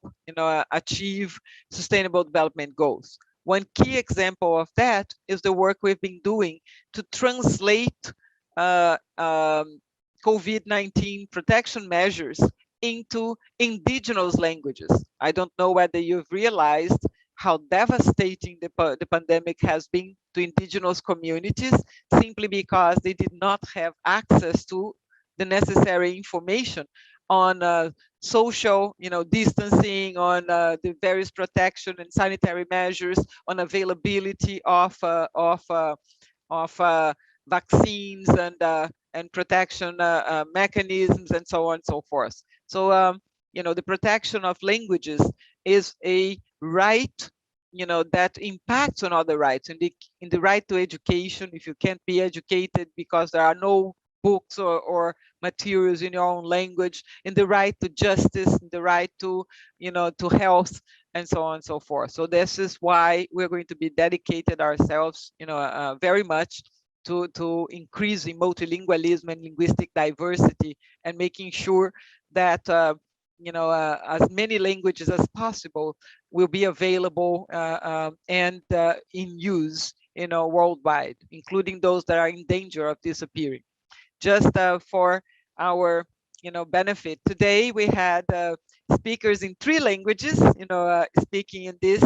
achieve sustainable development goals. One key example of that is the work we've been doing to translate COVID-19 protection measures into indigenous languages. I don't know whether you've realized how devastating the pandemic has been to indigenous communities, simply because they did not have access to the necessary information on social, distancing, on the various protection and sanitary measures, on availability of vaccines and protection mechanisms, and so on and so forth. So the protection of languages is a right, that impacts on other rights. In the right to education, if you can't be educated because there are no books or materials in your own language, in the right to justice, in the right to, to health, and so on and so forth. So this is why we're going to be dedicated ourselves, very much to increasing multilingualism and linguistic diversity, and making sure that as many languages as possible will be available and in use, worldwide, including those that are in danger of disappearing. Just for our benefit, today we had speakers in 3 languages, speaking in this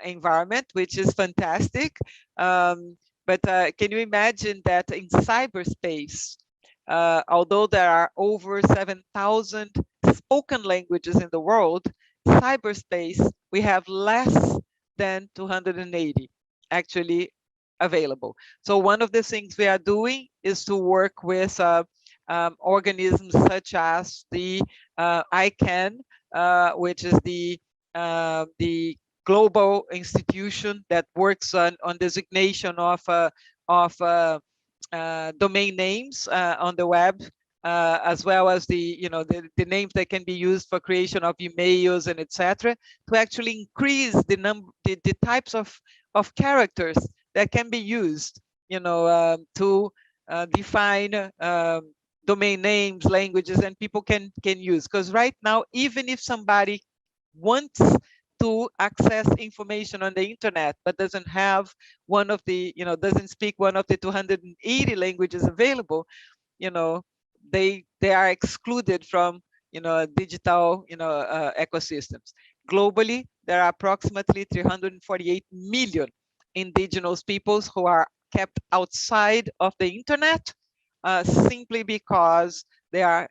environment, which is fantastic. But can you imagine that in cyberspace, although there are over 7,000 spoken languages in the world, cyberspace, we have less than 280 actually available. So one of the things we are doing is to work with organisms such as the ICANN, which is the global institution that works on designation of domain names on the web, as well as the names that can be used for creation of emails and etc., to actually increase the types of characters that can be used, to define domain names, languages, and people can use. Because right now, even if somebody wants to access information on the internet, but doesn't have one of the, doesn't speak one of the 280 languages available, they are excluded from, digital, ecosystems. Globally, there are approximately 348 million indigenous peoples who are kept outside of the internet, simply because they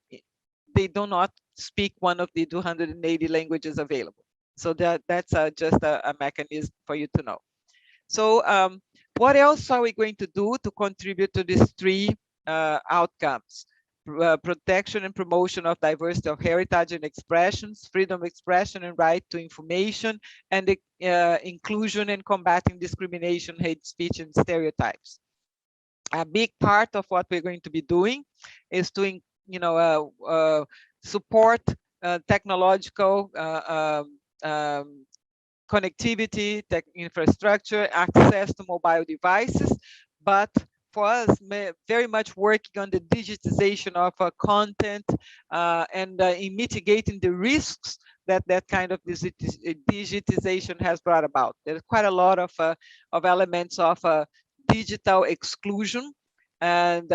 do not speak one of the 280 languages available. So that's just a mechanism for you to know. So what else are we going to do to contribute to these 3 outcomes? Protection and promotion of diversity of heritage and expressions, freedom of expression and right to information, and inclusion and combating discrimination, hate speech, and stereotypes. A big part of what we're going to be doing is to, support technological connectivity, tech infrastructure, access to mobile devices, but for us, very much working on the digitization of content and in mitigating the risks that kind of digitization has brought about. There's quite a lot of elements of digital exclusion, and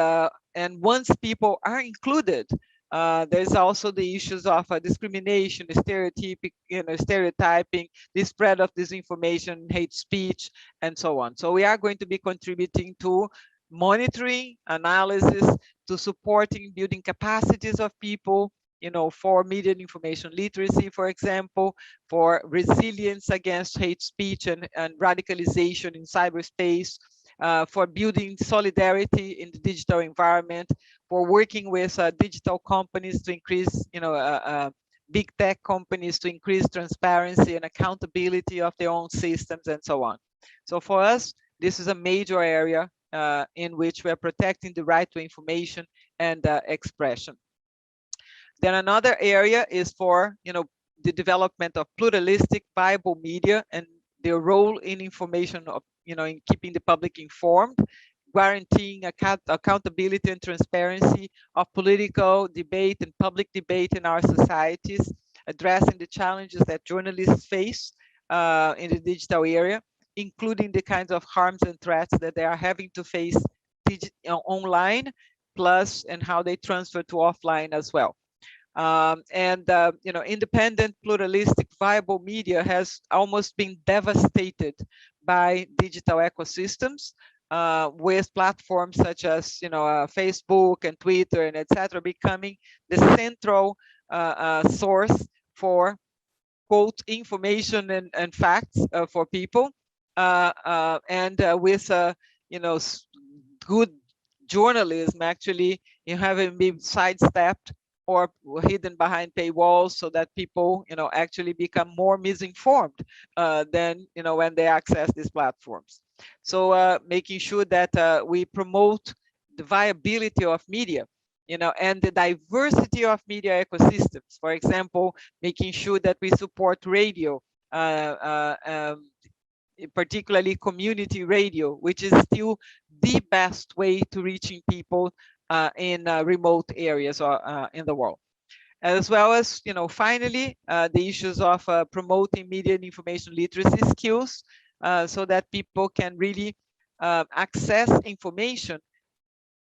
once people are included, there's also the issues of discrimination, stereotyping, the spread of disinformation, hate speech, and so on. So we are going to be contributing to monitoring, analysis, to supporting building capacities of people, for media and information literacy, for example, for resilience against hate speech and radicalization in cyberspace, for building solidarity in the digital environment, for working with digital companies to increase, big tech companies to increase transparency and accountability of their own systems and so on. So for us, this is a major area in which we are protecting the right to information and expression. Then another area is for the development of pluralistic, viable media and their role in information of in keeping the public informed, guaranteeing accountability and transparency of political debate and public debate in our societies, addressing the challenges that journalists face in the digital area, including the kinds of harms and threats that they are having to face online, plus and how they transfer to offline as well. Independent, pluralistic, viable media has almost been devastated by digital ecosystems, with platforms such as Facebook and Twitter and etc. becoming the central source for quote information and facts for people, with good journalism actually having been sidestepped or hidden behind paywalls, so that people actually become more misinformed than when they access these platforms. So making sure that we promote the viability of media, and the diversity of media ecosystems. For example, making sure that we support radio, particularly community radio, which is still the best way to reaching people in remote areas or in the world. As well as, finally, the issues of promoting media and information literacy skills, so that people can really access information,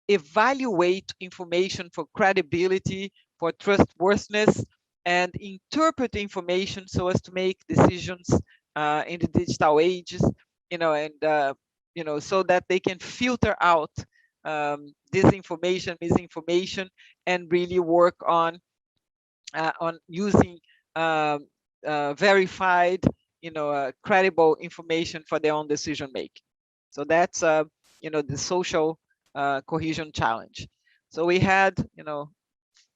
evaluate information for credibility, for trustworthiness, and interpret information so as to make decisions in the digital ages, so that they can filter out disinformation, misinformation, and really work on using verified, credible information for their own decision making. So that's the social cohesion challenge. So we had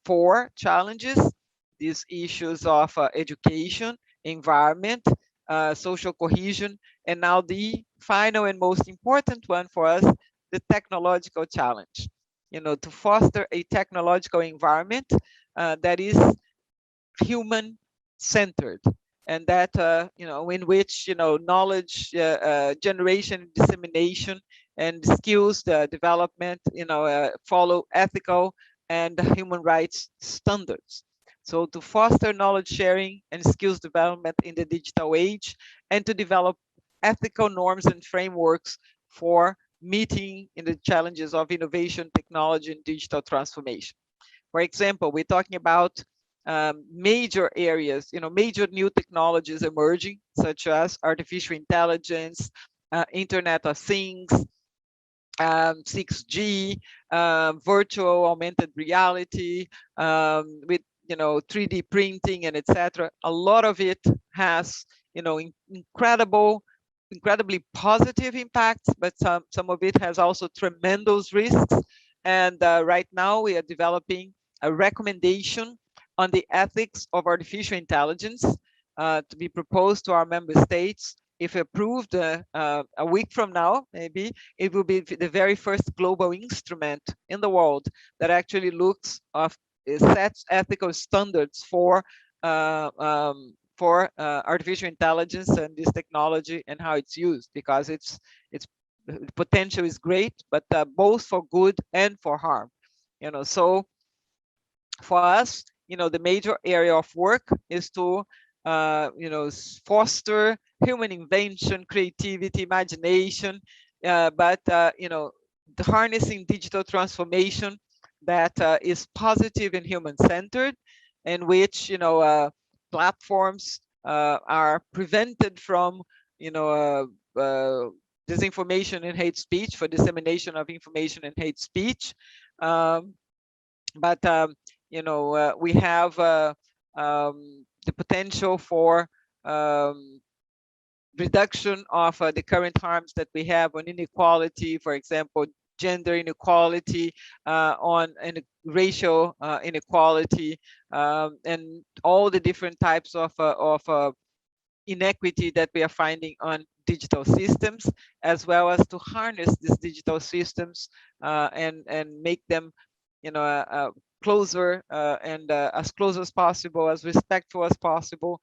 4 challenges: these issues of education, environment, social cohesion, and now the final and most important one for us, the technological challenge. To foster a technological environment that is human-centered, and that in which knowledge generation, dissemination, and skills development follow ethical and human rights standards. So to foster knowledge sharing and skills development in the digital age, and to develop ethical norms and frameworks for meeting in the challenges of innovation, technology, and digital transformation. For example, we're talking about major areas, major new technologies emerging, such as artificial intelligence, Internet of Things, 6G, virtual augmented reality, with 3D printing and etc. A lot of it has incredibly positive impacts, but some of it has also tremendous risks. And right now we are developing a recommendation on the ethics of artificial intelligence to be proposed to our member states. If approved a week from now, maybe, it will be the very first global instrument in the world that actually sets ethical standards for artificial intelligence and this technology and how it's used, because its potential is great, but both for good and for harm. So for us, the major area of work is to foster human invention, creativity, imagination, but harnessing digital transformation that is positive and human-centered, in which platforms are prevented from disinformation and hate speech, for dissemination of information and hate speech, but we have the potential for reduction of the current harms that we have on inequality, for example, gender inequality, on racial inequality, and all the different types of inequity that we are finding on digital systems, as well as to harness these digital systems and make them, closer and as close as possible, as respectful as possible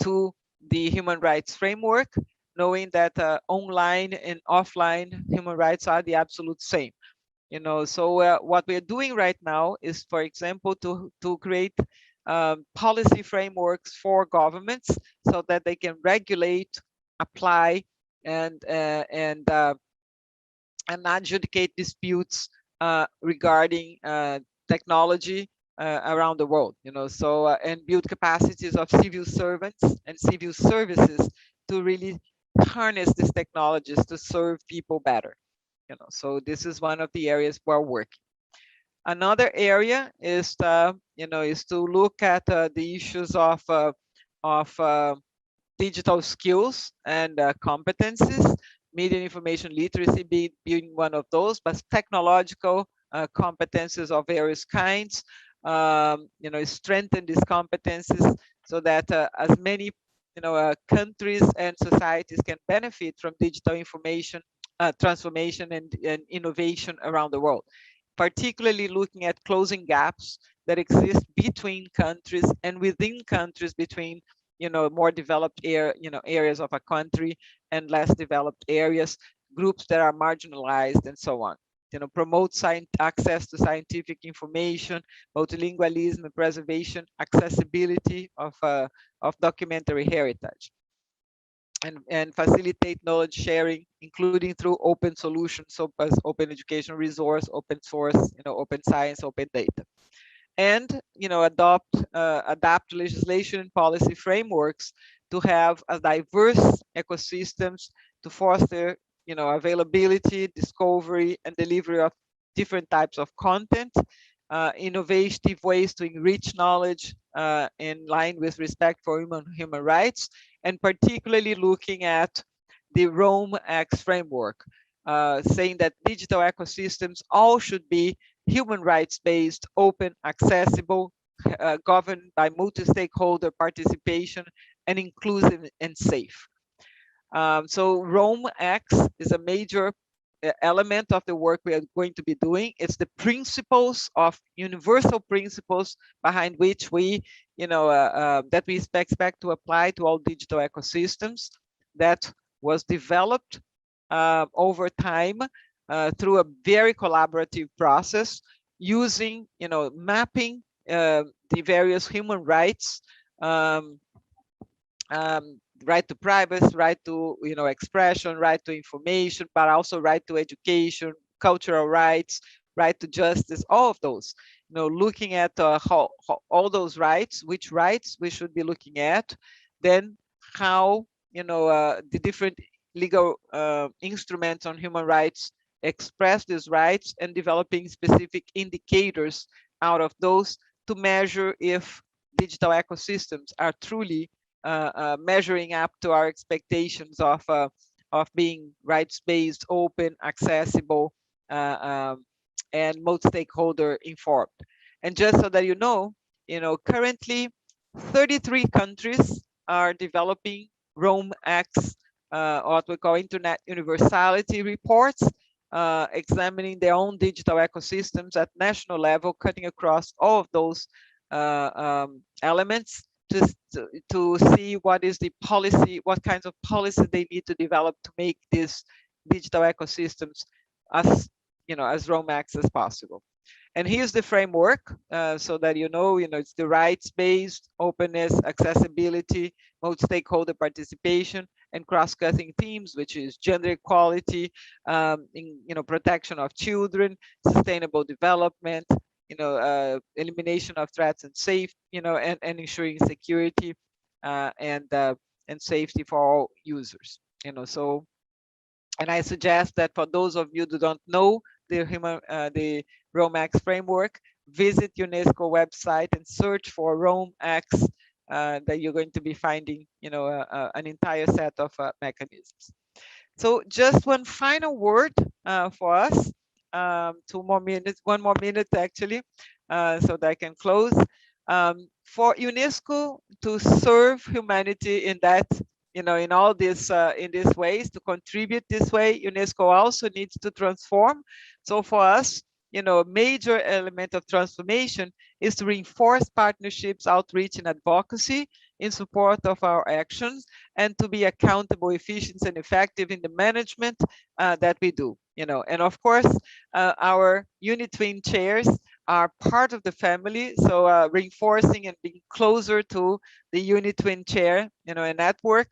to the human rights framework, knowing that online and offline human rights are the absolute same. So what we're doing right now is, for example, to create policy frameworks for governments so that they can regulate, apply, and adjudicate disputes regarding technology around the world. And build capacities of civil servants and civil services to really harness these technologies to serve people better. So this is one of the areas we're working. Another area is is to look at the issues of digital skills and competencies, media and information literacy being one of those, but technological competencies of various kinds. Strengthen these competencies so that as many countries and societies can benefit from digital information transformation and innovation around the world, particularly looking at closing gaps that exist between countries and within countries, between more developed areas of a country and less developed areas, groups that are marginalized, and so on. Promote access to scientific information, multilingualism, and preservation, accessibility of documentary heritage. And facilitate knowledge sharing, including through open solutions, so as open education resource, open source, open science, open data. And adapt legislation and policy frameworks to have a diverse ecosystems to foster availability, discovery, and delivery of different types of content, innovative ways to enrich knowledge in line with respect for human rights, and particularly looking at the Rome X framework, saying that digital ecosystems all should be human rights-based, open, accessible, governed by multi-stakeholder participation, and inclusive and safe. So Rome X is a major element of the work we are going to be doing. It's the principles of universal principles behind which we, that we expect to apply to all digital ecosystems, that was developed over time through a very collaborative process, using, mapping the various human rights, right to privacy, right to expression, right to information, but also right to education, cultural rights, right to justice, all of those. Looking at how all those rights, which rights we should be looking at, then how the different legal instruments on human rights express these rights, and developing specific indicators out of those to measure if digital ecosystems are truly measuring up to our expectations of being rights-based, open, accessible, and multi-stakeholder informed. And just so that currently 33 countries are developing Rome X, what we call Internet Universality reports, examining their own digital ecosystems at national level, cutting across all of those elements, to see what is the policy, what kinds of policy they need to develop to make these digital ecosystems as as Rome X as possible. And here's the framework, so that it's the rights-based, openness, accessibility, multi-stakeholder participation, and cross-cutting themes, which is gender equality, protection of children, sustainable development, elimination of threats and safe, and ensuring security and safety for all users. So, and I suggest that for those of you who don't know the Rome X framework, visit UNESCO website and search for Rome X. That you're going to be finding, an entire set of mechanisms. So just one final word for us. one more minute actually, so that I can close. For UNESCO to serve humanity in that, in all this, in these ways, to contribute this way, UNESCO also needs to transform. So for us, a major element of transformation is to reinforce partnerships, outreach, and advocacy in support of our actions, and to be accountable, efficient, and effective in the management that we do. And of course, our UniTwin chairs are part of the family, so reinforcing and being closer to the UniTwin chair, a network.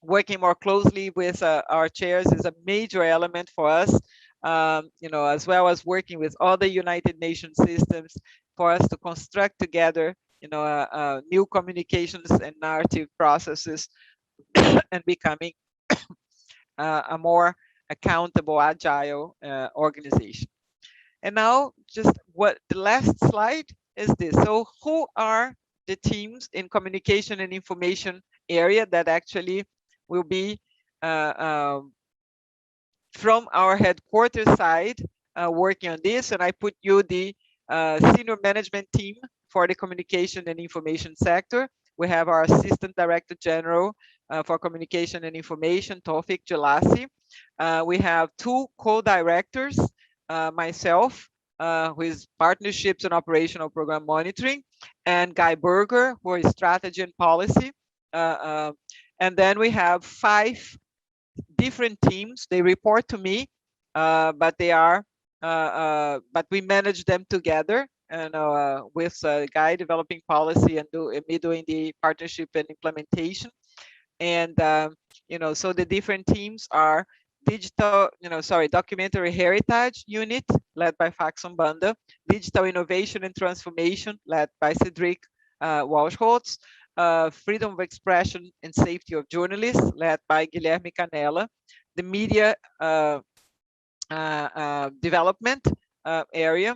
Working more closely with our chairs is a major element for us, as well as working with other United Nations systems for us to construct together, new communications and narrative processes and becoming a more accountable, agile organization. And now just the last slide is this. So who are the teams in communication and information area that actually will be from our headquarters side working on this? And I put you the senior management team for the communication and information sector. We have our Assistant Director General for Communication and Information, Tawfiq Jalasi. We have two co-directors, myself, who is Partnerships and Operational Program Monitoring, and Guy Berger, who is Strategy and Policy. And then we have 5 different teams. They report to me, but they are, but we manage them together, and with Guy developing policy and me doing the partnership and implementation. And so the different teams are Documentary Heritage Unit led by Faxon Banda, Digital Innovation and Transformation led by Cedric Walshholtz, Freedom of Expression and Safety of Journalists led by Guilherme Canella, the Media Development area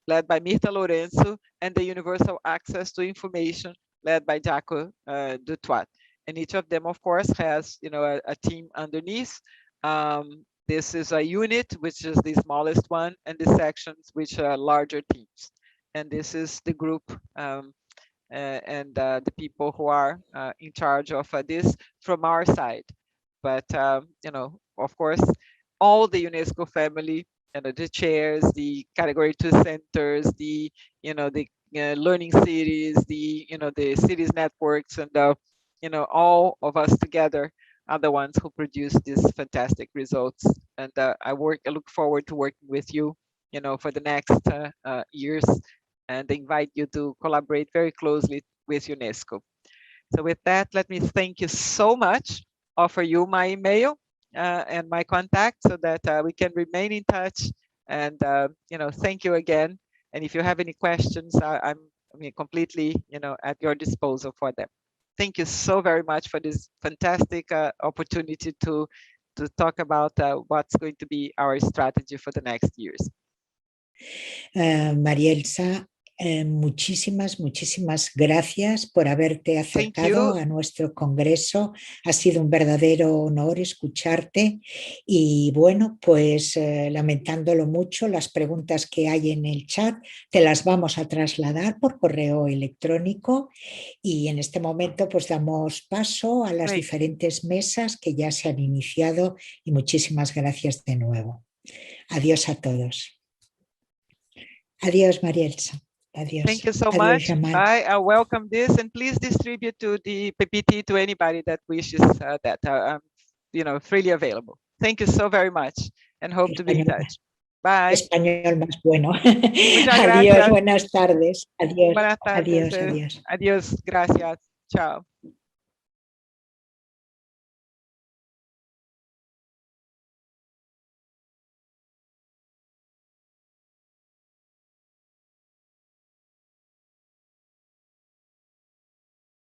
led by Mirta Lourenço, and the Universal Access to Information led by Jaco Dutoit. And each of them, of course, has a team underneath. This is a unit, which is the smallest one, and the sections, which are larger teams. And this is the group and the people who are in charge of this from our side. But of course, all the UNESCO family, the chairs, the Category 2 centers, the learning cities, the cities networks, and all of us together are the ones who produce these fantastic results. And I look forward to working with you, for the next years, and invite you to collaborate very closely with UNESCO. So with that, let me thank you so much. Offer you my email and my contact so that we can remain in touch. And thank you again. And if you have any questions, I'm completely at your disposal for them. Thank you so very much for this fantastic opportunity to talk about what's going to be our strategy for the next years. Marielza, muchísimas gracias por haberte acercado a nuestro congreso. Ha sido un verdadero honor escucharte y bueno, pues lamentándolo mucho, las preguntas que hay en el chat te las vamos a trasladar por correo electrónico y en este momento pues damos paso a las diferentes mesas que ya se han iniciado y muchísimas gracias de nuevo. Adiós a todos. Adiós, Marielza. Adiós. Thank you so Adiós, much. Jamal. I welcome this, and please distribute to the PPT to anybody that wishes that freely available. Thank you so very much, and hope to be in touch. Bye. Español más bueno. Muchas Adiós, gracias. buenas tardes. Adiós. Buenas tardes. Adiós. Adiós, gracias. Chao.